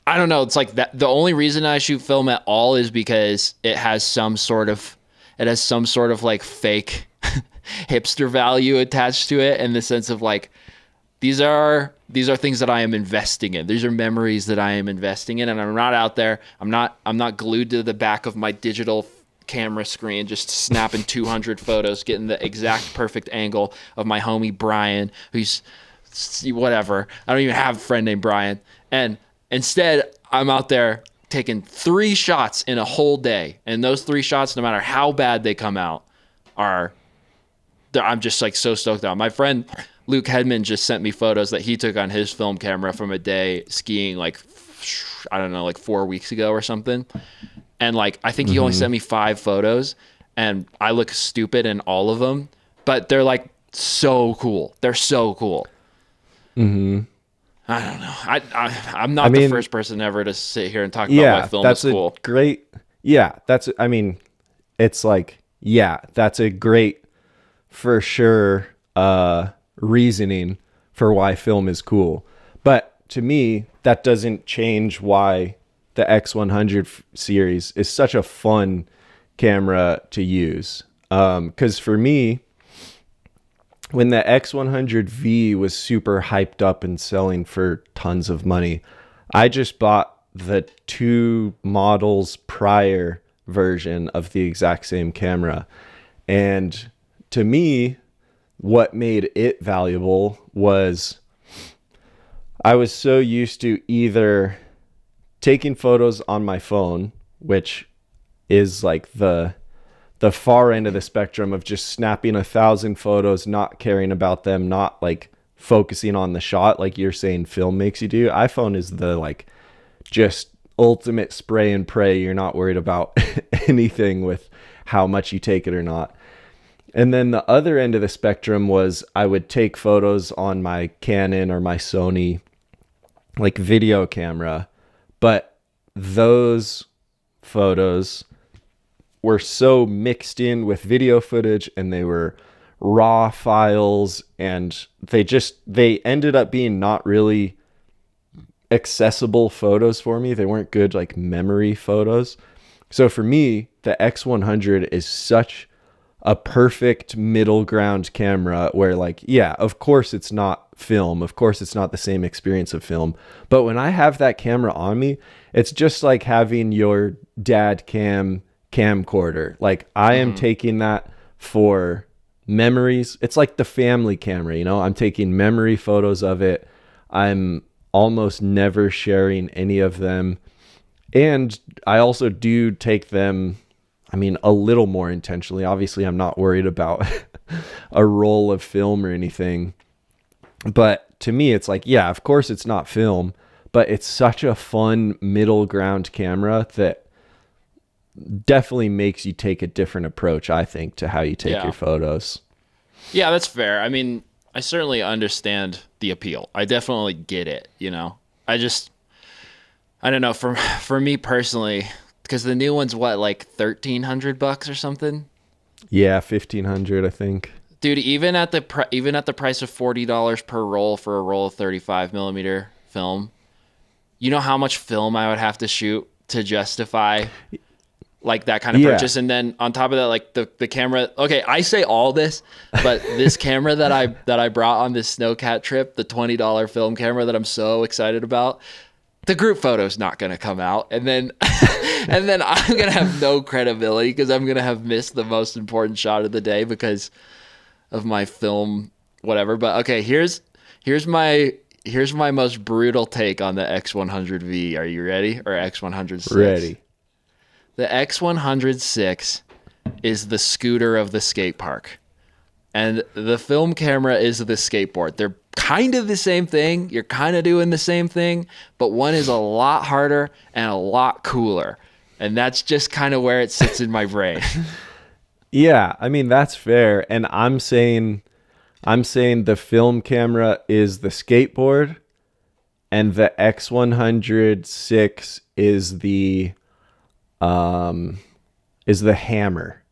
S2: I don't know. It's like that. The only reason I shoot film at all is because it has some sort of like fake hipster value attached to it, in the sense of like, these are things that I am investing in. These are memories that I am investing in, and I'm not out there. I'm not glued to the back of my digital camera screen just snapping 200 photos, getting the exact perfect angle of my homie Brian, who's whatever. I don't even have a friend named Brian. And instead, I'm out there taking 3 shots in a whole day, and those 3 shots, no matter how bad they come out, I'm just like so stoked on. My friend Luke Hedman just sent me photos that he took on his film camera from a day skiing, like, I don't know, like 4 weeks ago or something. And like, I think he only sent me 5 photos, and I look stupid in all of them, but they're like so cool. They're so cool. I don't know. I'm not the first person ever to sit here and talk about why film is cool. It's like, that's a great, for sure, reasoning for why film is cool. But to me, that doesn't change why the X100 series is such a fun camera to use. Because for me, when the X100V was super hyped up and selling for tons of money, I just bought the 2 models prior version of the exact same camera. And to me, what made it valuable was I was so used to either taking photos on my phone, which is like the far end of the spectrum of just snapping 1,000 photos, not caring about them, not like focusing on the shot like you're saying film makes you do. iPhone is the like just ultimate spray and pray. You're not worried about anything with how much you take it or not. And then the other end of the spectrum was I would take photos on my Canon or my Sony like video camera, but those photos were so mixed in with video footage, and they were raw files, and they ended up being not really accessible photos for me. They weren't good like memory photos.
S1: So for me, the X100 is such a perfect middle ground camera where, like, yeah, of course it's not film. Of course it's not the same experience of film. But when I have that camera on me, it's just like having your dad camcorder. Like, I am taking that for memories. It's like the family camera, you know? I'm taking memory photos of it. I'm almost never sharing any of them. And I also do take them, I mean, a little more intentionally. Obviously, I'm not worried about a roll of film or anything. But to me, it's like, yeah, of course it's not film, but it's such a fun middle ground camera that definitely makes you take a different approach, I think, to how you take your photos.
S2: Yeah, that's fair. I mean, I certainly understand the appeal. I definitely get it, you know? I don't know, for me personally, because the new one's what, like $1,300 or something?
S1: Yeah, 1,500, I think.
S2: Dude, even at the price of $40 per roll for a roll of 35 millimeter film, you know how much film I would have to shoot to justify like that kind of purchase? And then on top of that, like the camera. Okay, I say all this, but this camera that I brought on this snowcat trip, the $20 film camera that I'm so excited about, the group photo's not going to come out. And then and then I'm going to have no credibility because I'm going to have missed the most important shot of the day because of my film whatever. But okay, here's my most brutal take on the X100V. Are you ready? Or X106?
S1: Ready.
S2: The X106 is the scooter of the skate park. And the film camera is the skateboard. They're kind of the same thing. You're kind of doing the same thing, but one is a lot harder and a lot cooler. And that's just kind of where it sits in my brain.
S1: Yeah, I mean, that's fair. And I'm saying the film camera is the skateboard and the X106 is the hammer,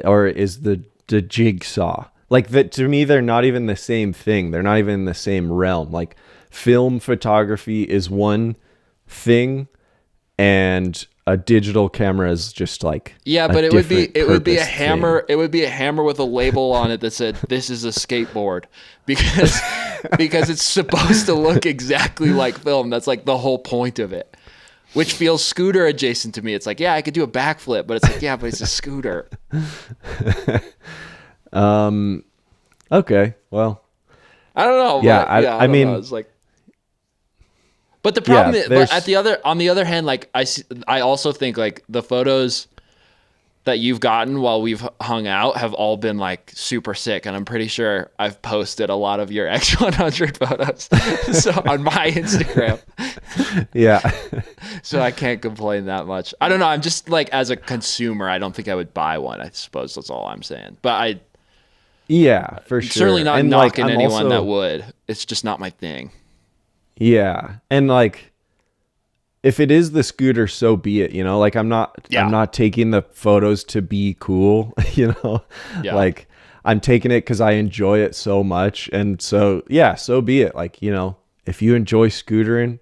S1: or is the jigsaw. Like, that, to me, they're not even the same thing. They're not even in the same realm. Like, film photography is one thing and a digital camera is just like,
S2: yeah, but it would be a hammer thing. It would be a hammer with a label on it that said this is a skateboard, because it's supposed to look exactly like film. That's like the whole point of it, which feels scooter adjacent to me. It's like, yeah, I could do a backflip, but it's like, yeah, but it's a scooter.
S1: Okay, well,
S2: I don't know.
S1: Yeah,
S2: I mean, it's like, but the problem is, but on the other hand, like I also think like the photos that you've gotten while we've hung out have all been like super sick, and I'm pretty sure I've posted a lot of your X100 photos so on my Instagram.
S1: Yeah.
S2: So I can't complain that much. I don't know. I'm just like, as a consumer, I don't think I would buy one. I suppose that's all I'm saying. But
S1: yeah, for sure.
S2: Certainly not
S1: and
S2: knocking
S1: like,
S2: anyone that would. It's just not my thing.
S1: Yeah, and like, if it is the scooter, so be it. You know, like, I'm not taking the photos to be cool. You know, like, I'm taking it because I enjoy it so much, and so yeah, so be it. Like, you know, if you enjoy scootering,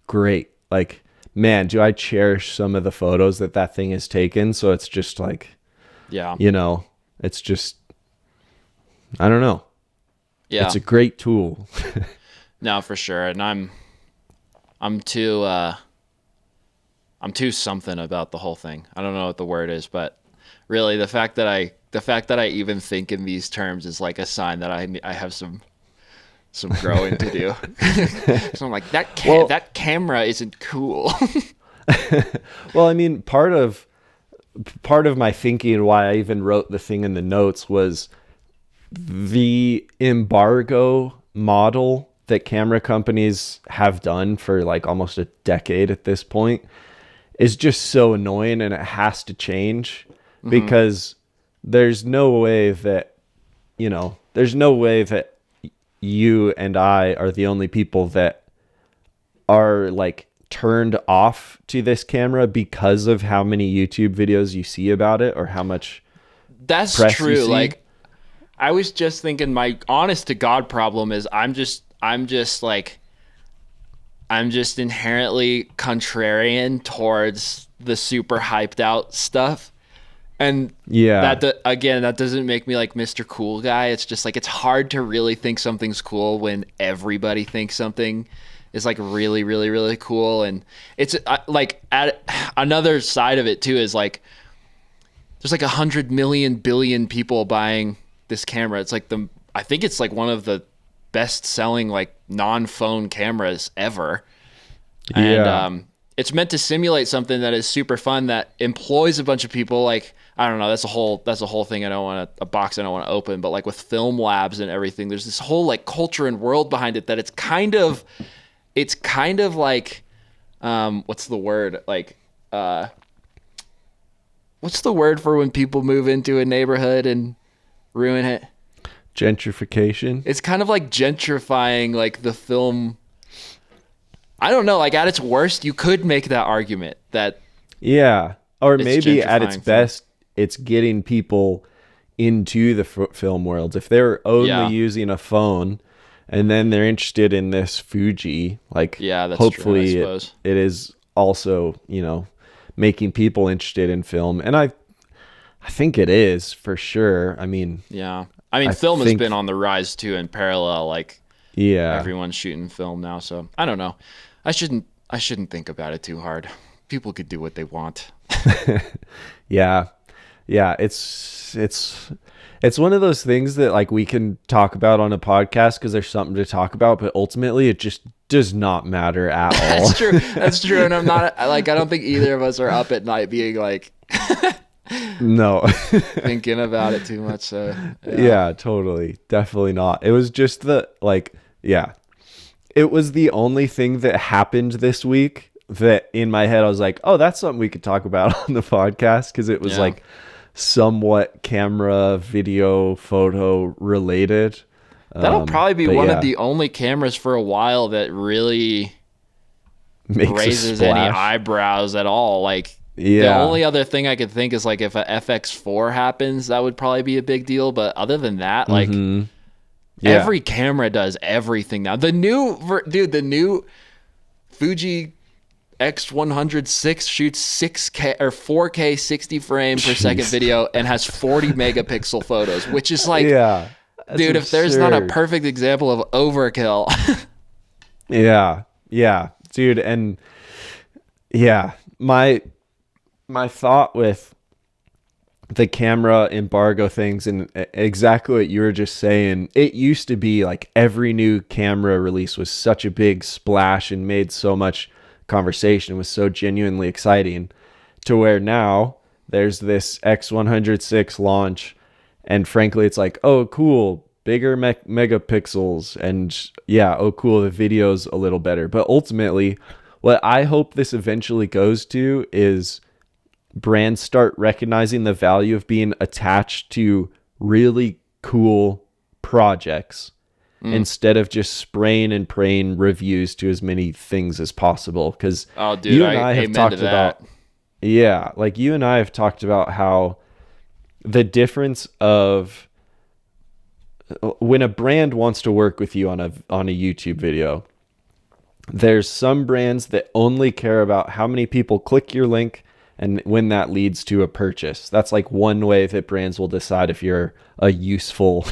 S1: great. Like, man, do I cherish some of the photos that thing has taken. So it's just like,
S2: yeah,
S1: you know, it's just, I don't know.
S2: Yeah,
S1: it's a great tool.
S2: No, for sure. And I'm too something about the whole thing. I don't know what the word is, but really the fact that I even think in these terms is like a sign that I have some growing to do. So I'm like, that camera isn't cool.
S1: Well, I mean, part of my thinking, why I even wrote the thing in the notes, was the embargo model that camera companies have done for like almost a decade at this point is just so annoying, and it has to change. Mm-hmm. Because there's no way that you and I are the only people that are like turned off to this camera because of how many YouTube videos you see about it, or how much
S2: that's
S1: press
S2: true.
S1: you see.
S2: Like, I was just thinking, my honest to God problem is I'm just like, I'm just inherently contrarian towards the super hyped out stuff. And that doesn't make me like Mr. Cool Guy. It's just like, it's hard to really think something's cool when everybody thinks something is like really, really, really cool. And it's like, at another side of it too is like, there's like 100 million billion people buying this camera. It's like I think it's like one of the best selling like non-phone cameras ever. And it's meant to simulate something that is super fun that employs a bunch of people. Like, I don't know, that's a whole thing a box I don't want to open, but like with film labs and everything, there's this whole like culture and world behind it that it's kind of like what's the word? Like what's the word for when people move into a neighborhood and ruin it?
S1: Gentrification. It's
S2: kind of like gentrifying like the film. I don't know, like at its worst, you could make that argument that
S1: or maybe at its best, it's getting people into the film world. If they're only using a phone and then they're interested in this Fuji, like
S2: that's
S1: hopefully
S2: true,
S1: it is also, making people interested in film. And I think it is for sure. I mean,
S2: film has been on the rise too in parallel. Like, everyone's shooting film now. So I don't know. I shouldn't think about it too hard. People could do what they want.
S1: Yeah. It's one of those things that like we can talk about on a podcast because there's something to talk about, but ultimately it just does not matter at all.
S2: That's true. And I'm not like, I don't think either of us are up at night being like,
S1: no,
S2: thinking about it too much. So
S1: yeah, totally. Definitely not. It was just it was the only thing that happened this week that in my head I was like, oh, that's something we could talk about on the podcast, because it was like somewhat camera, video, photo related.
S2: That'll probably be one of the only cameras for a while that really raises any eyebrows at all. Like, the only other thing I could think is like if a FX4 happens, that would probably be a big deal. But other than that, like every camera does everything now. The new Fuji X100 6 shoots 6K or 4K 60 frame per second video and has 40 megapixel photos, which is like, dude, if there's not a perfect example of overkill.
S1: Dude. And my thought with the camera embargo things and exactly what you were just saying, it used to be like every new camera release was such a big splash and made so much conversation, was so genuinely exciting, to where now there's this X106 launch and frankly it's like, oh cool, bigger megapixels, and oh cool, the video's a little better. But ultimately what I hope this eventually goes to is brands start recognizing the value of being attached to really cool projects instead of just spraying and praying reviews to as many things as possible. Because you and I have talked about, you and I have talked about how the difference of when a brand wants to work with you on a YouTube video, there's some brands that only care about how many people click your link and when that leads to a purchase. That's like one way that brands will decide if you're a useful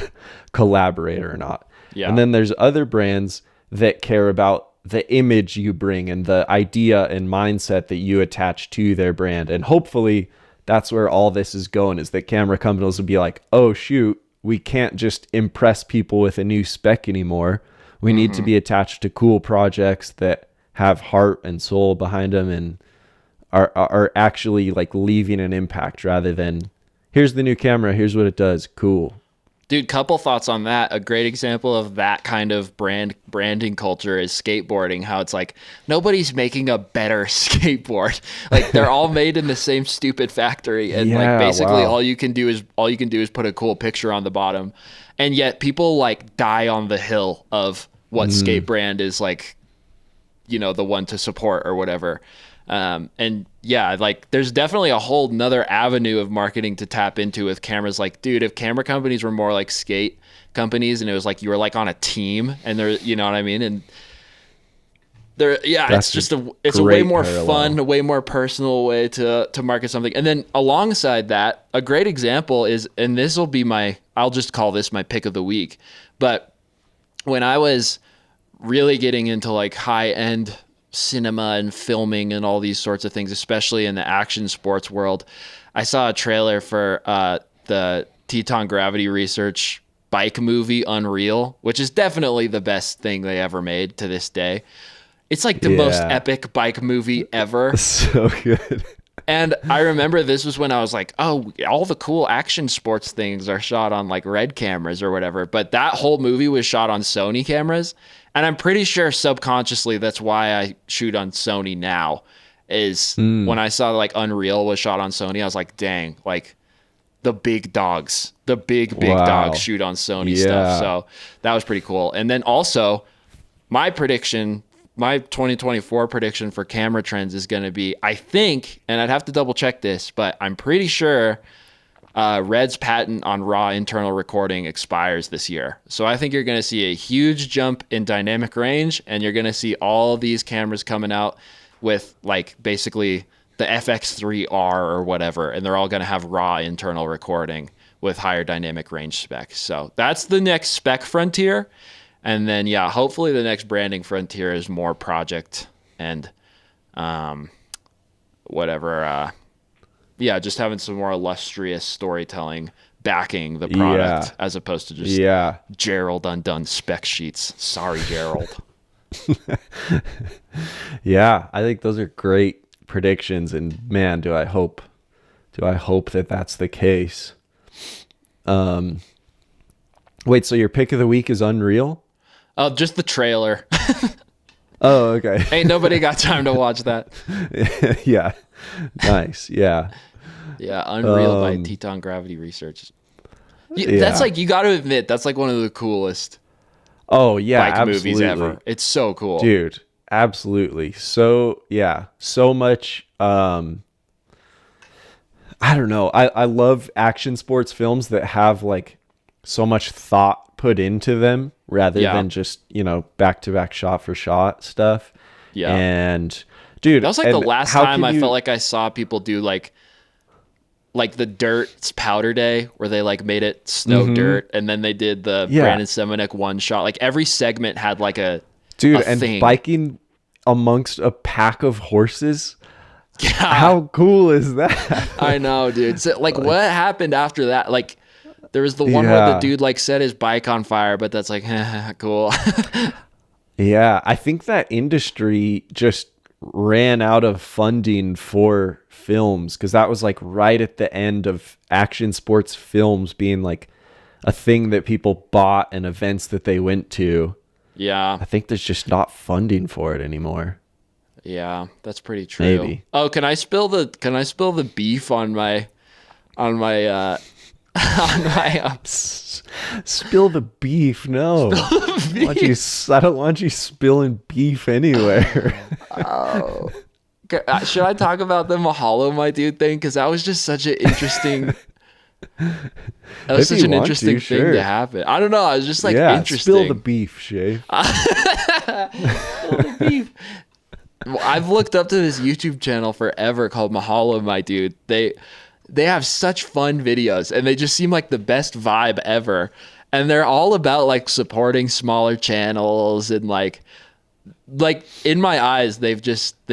S1: collaborator or not. And then there's other brands that care about the image you bring and the idea and mindset that you attach to their brand. And hopefully that's where all this is going, is that camera companies will be like, oh shoot, we can't just impress people with a new spec anymore. We need to be attached to cool projects that have heart and soul behind them and are actually like leaving an impact, rather than here's the new camera, here's what it does, cool.
S2: Dude, couple thoughts on that. A great example of that kind of branding culture is skateboarding. How it's like nobody's making a better skateboard. Like they're all made in the same stupid factory, and like basically all you can do is put a cool picture on the bottom, and yet people like die on the hill of what skate brand is like, the one to support or whatever. And like there's definitely a whole nother avenue of marketing to tap into with cameras. Like, dude, if camera companies were more like skate companies and it was like you were like on a team and they're, you know what I mean? And It's just it's a way more fun, a way more personal way to market something. And then alongside that, a great example is, and this will be I'll just call this my pick of the week. But when I was really getting into like high end cinema and filming and all these sorts of things, especially in the action sports world, I saw a trailer for the Teton Gravity Research bike movie Unreal, which is definitely the best thing they ever made to this day. It's like the most epic bike movie ever.
S1: So good.
S2: And I remember this was when I was like, oh, all the cool action sports things are shot on like Red cameras or whatever. But that whole movie was shot on Sony cameras. And I'm pretty sure subconsciously that's why I shoot on Sony now, is when I saw like Unreal was shot on Sony, I was like, dang, like the big dogs dogs shoot on Sony stuff. So that was pretty cool. And then also my 2024 prediction for camera trends is going to be, I think, and I'd have to double check this, but I'm pretty sure Red's patent on raw internal recording expires this year. So I think you're going to see a huge jump in dynamic range, and you're going to see all of these cameras coming out with like basically the FX3R or whatever, and they're all going to have raw internal recording with higher dynamic range specs. So that's the next spec frontier. And then, hopefully the next branding frontier is more project and just having some more illustrious storytelling backing the product as opposed to just Gerald undone spec sheets. Sorry, Gerald.
S1: I think those are great predictions, and man, do I hope that that's the case. Wait, so your pick of the week is Unreal?
S2: Oh, just the trailer.
S1: Oh, okay.
S2: Ain't nobody got time to watch that.
S1: Yeah. Nice. Yeah.
S2: Yeah, Unreal by Teton Gravity Research. That's like, you got to admit, that's like one of the coolest bike movies ever. It's so cool.
S1: Dude, absolutely. So, so much. I don't know. I love action sports films that have like so much thought put into them rather than just, back-to-back shot for shot stuff. Yeah. And dude,
S2: that was like the last time I felt like I saw people do like the Dirt's Powder Day, where they like made it snow dirt, and then they did the Brandon Semenek one shot. Like every segment had like a thing.
S1: Biking amongst a pack of horses. Yeah. How cool is that?
S2: I know, dude. So, like what happened after that? Like there was the one where the dude like set his bike on fire, but that's like cool.
S1: Yeah, I think that industry just ran out of funding for films, because that was like right at the end of action sports films being like a thing that people bought and events that they went to. Yeah, I think there's just not funding for it anymore.
S2: Yeah, that's pretty true. Maybe. Oh, can I spill the beef on my
S1: spill the beef? No. Spill the beef. I don't want you spilling beef anywhere.
S2: Oh. Should I talk about the Mahalo, my dude thing? Because that was just such an interesting. That was such an interesting thing to happen. I don't know. I was just like interesting.
S1: Spill the beef, Shay.
S2: Spill the beef. I've looked up to this YouTube channel forever called Mahalo, my dude. They have such fun videos, and they just seem like the best vibe ever. And they're all about like supporting smaller channels, and like in my eyes, they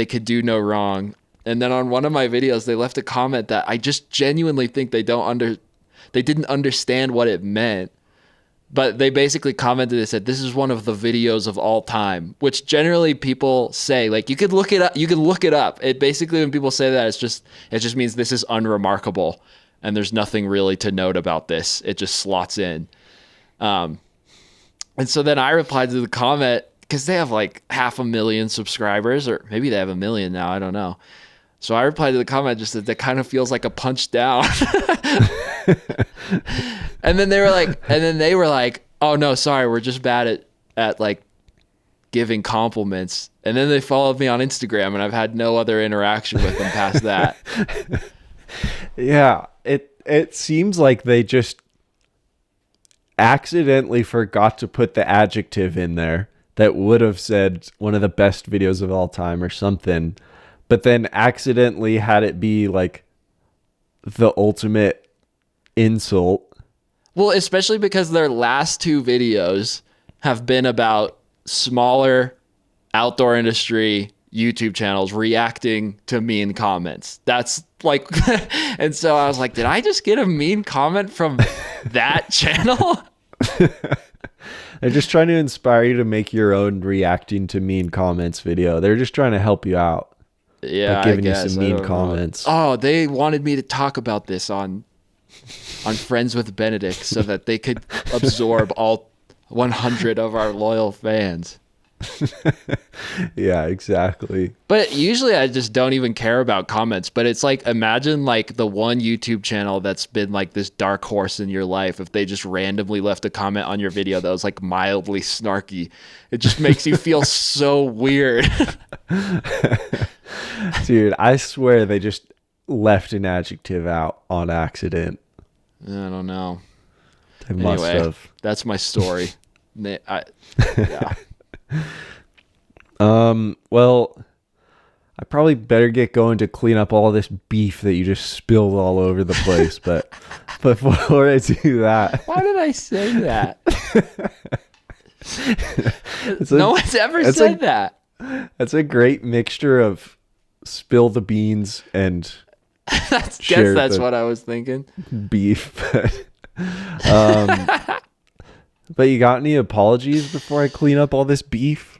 S2: could do no wrong. And then on one of my videos, they left a comment that I just genuinely think they didn't understand what it meant. But they basically commented, they said, this is one of the videos of all time, which generally people say, like, you could look it up. It basically, when people say that, it just means this is unremarkable and there's nothing really to note about this. It just slots in. And so then I replied to the comment, because they have like 500,000 subscribers, or maybe they have 1 million now. I don't know. So I replied to the comment just that kind of feels like a punch down. And then they were like, oh no, sorry, we're just bad at like giving compliments. And then they followed me on Instagram, and I've had no other interaction with them past that.
S1: Yeah, it seems like they just accidentally forgot to put the adjective in there that would have said one of the best videos of all time or something, but then accidentally had it be like the ultimate insult.
S2: Well, especially because their last two videos have been about smaller outdoor industry YouTube channels reacting to mean comments. That's like, and so I was like, did I just get a mean comment from that channel?
S1: They're just trying to inspire you to make your own reacting to mean comments video. They're just trying to help you out.
S2: Yeah,
S1: by giving
S2: I
S1: you
S2: guess.
S1: some mean comments.
S2: Oh, they wanted me to talk about this on Friends with Benedicts so that they could absorb all 100 of our loyal fans.
S1: Yeah, exactly.
S2: But usually I just don't even care about comments. But it's like, imagine like the one YouTube channel that's been like this dark horse in your life. If they just randomly left a comment on your video that was like mildly snarky, it just makes you feel so weird.
S1: Dude, I swear they just left an adjective out on accident.
S2: I don't know.
S1: They must have.
S2: That's my story. Yeah.
S1: Well, I probably better get going to clean up all this beef that you just spilled all over the place. But before I do that,
S2: why did I say that? No one's ever said that.
S1: That's a great mixture of spill the beans and
S2: that's what I was thinking.
S1: Beef. But you got any apologies before I clean up all this beef?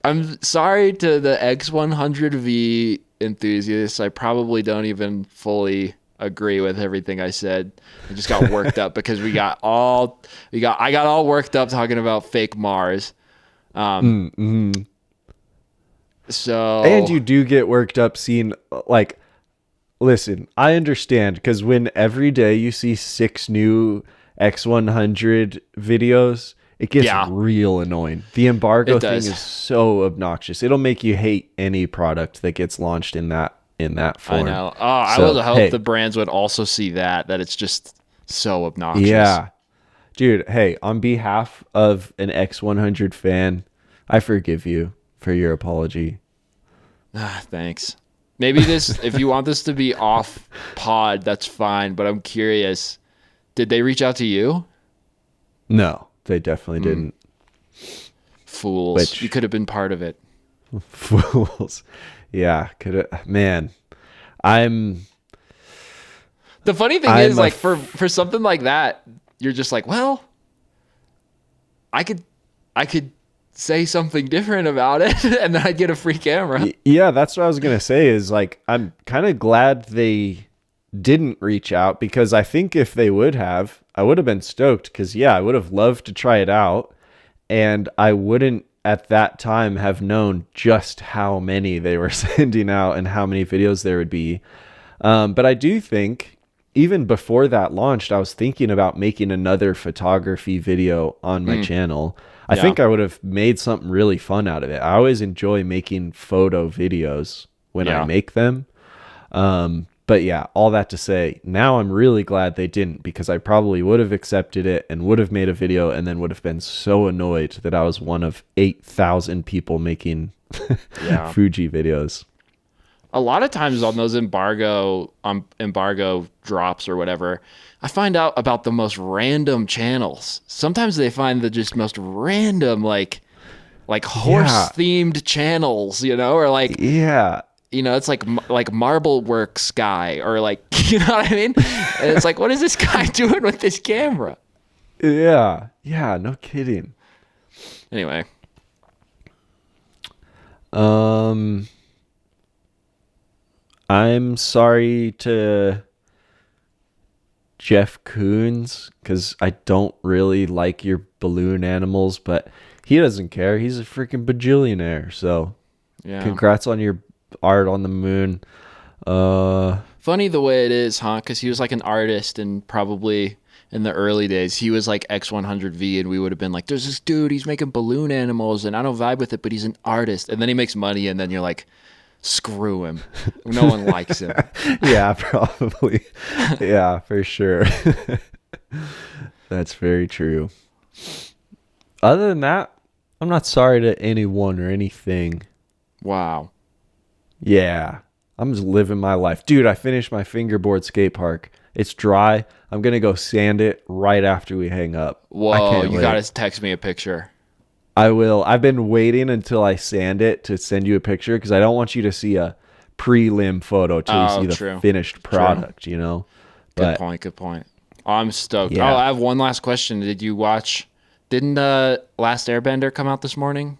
S2: I'm sorry to the X100V enthusiasts. I probably don't even fully agree with everything I said. I just got worked up because I got all worked up talking about fake Mars. So,
S1: and you do get worked up seeing, like, listen, I understand, because when every day you see 6 new X100 videos, it gets real annoying. The embargo thing is so obnoxious. It'll make you hate any product that gets launched in that form.
S2: I know. Oh, I would hope the brands would also see that it's just so obnoxious.
S1: Yeah. Dude, hey, on behalf of an X100 fan, I forgive you for your apology.
S2: Thanks. Maybe if you want this to be off pod, that's fine, but I'm curious. Did they reach out to you?
S1: No, they definitely didn't.
S2: Fools. You could have been part of it.
S1: Fools. Yeah, could have. Man, the funny thing is, like, for something like that, you're just like, well, I could say something different about it and then I'd get a free camera. Yeah, that's what I was gonna say, is like, I'm kind of glad they didn't reach out, because I think if they would have, I would have been stoked, because I would have loved to try it out, and I wouldn't at that time have known just how many they were sending out and how many videos there would be. But I do think even before that launched, I was thinking about making another photography video on my channel. I think I would have made something really fun out of it. I always enjoy making photo videos when I make them. But yeah, all that to say, now I'm really glad they didn't, because I probably would have accepted it and would have made a video and then would have been so annoyed that I was one of 8,000 people making Fuji videos.
S2: A lot of times on those embargo drops or whatever, I find out about the most random channels. Sometimes they find the just most random, like horse themed channels, or like, it's like Marble Works guy, or like, you know what I mean? And it's like, what is this guy doing with this camera?
S1: Yeah, no kidding.
S2: Anyway.
S1: I'm sorry to Jeff Koons, because I don't really like your balloon animals, but he doesn't care. He's a freaking bajillionaire. So congrats on your art on the moon.
S2: Funny the way it is, huh? Because he was like an artist, and probably in the early days he was like X100V, and we would have been like, there's this dude, he's making balloon animals and I don't vibe with it, but he's an artist. And then he makes money, and then you're like, screw him. No one likes him.
S1: Yeah, probably. Yeah, for sure. That's very true. Other than that, I'm not sorry to anyone or anything.
S2: Wow.
S1: Yeah. I'm just living my life. Dude, I finished my fingerboard skate park. It's dry. I'm going to go sand it right after we hang up.
S2: Whoa,
S1: I can't
S2: you
S1: wait.
S2: gotta text me a picture.
S1: I will. I've been waiting until I sand it to send you a picture because I don't want you to see a prelim photo till you see the
S2: true.
S1: finished product, you know?
S2: Good point. Oh, I'm stoked.
S1: Yeah.
S2: Oh, I have one last question. Didn't Last Airbender come out this morning?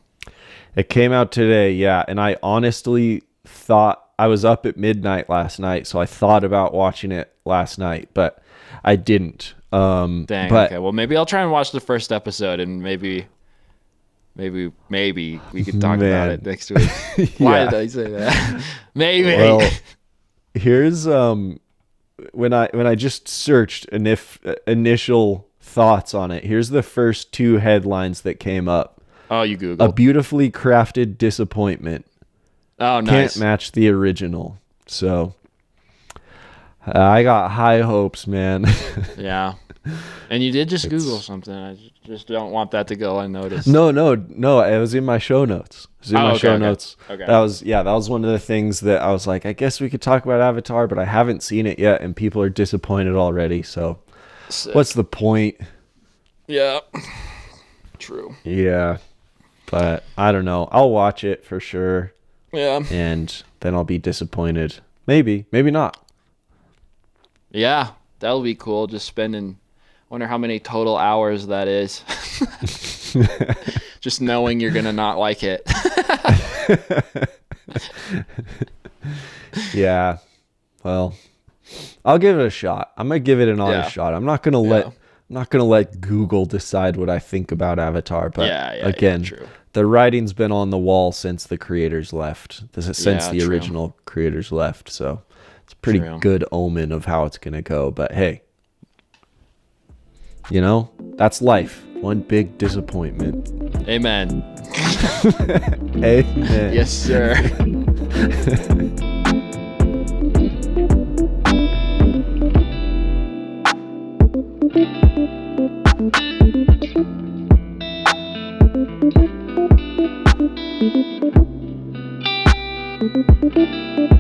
S1: It came out today, yeah. And I honestly thought I was up at midnight last night, so I thought about watching it last night, but I didn't.
S2: Dang,
S1: but
S2: okay. Well, maybe I'll try and watch the first episode and maybe we could talk about it next week. Why did I say that? Maybe.
S1: Well, here's when I just searched initial thoughts on it. Here's the first two headlines that came up.
S2: Oh, you Googled.
S1: A beautifully crafted disappointment.
S2: Oh, nice.
S1: Can't match the original. So I got high hopes, man.
S2: Yeah. And you did just Google something. I just don't want that to go unnoticed.
S1: No. It was in my show notes. Notes.
S2: Okay.
S1: That was one of the things that I was like, I guess we could talk about Avatar, but I haven't seen it yet, and people are disappointed already. So
S2: Sick.
S1: what's the point?
S2: Yeah. True.
S1: Yeah. But I don't know. I'll watch it for sure.
S2: Yeah.
S1: And then I'll be disappointed. Maybe not.
S2: Yeah. That'll be cool. Just spending, wonder how many total hours that is. Just knowing you're going to not like it.
S1: Yeah. Well, I'll give it a shot. I'm going to give it an honest shot. I'm not going to let Google decide what I think about Avatar, but again,
S2: true.
S1: The writing's been on the wall since the creators left, since the
S2: true.
S1: original creators left. So it's a pretty good omen of how it's going to go. But hey, that's life. One big disappointment.
S2: Amen.
S1: Amen.
S2: Yes, sir.
S3: Thank you.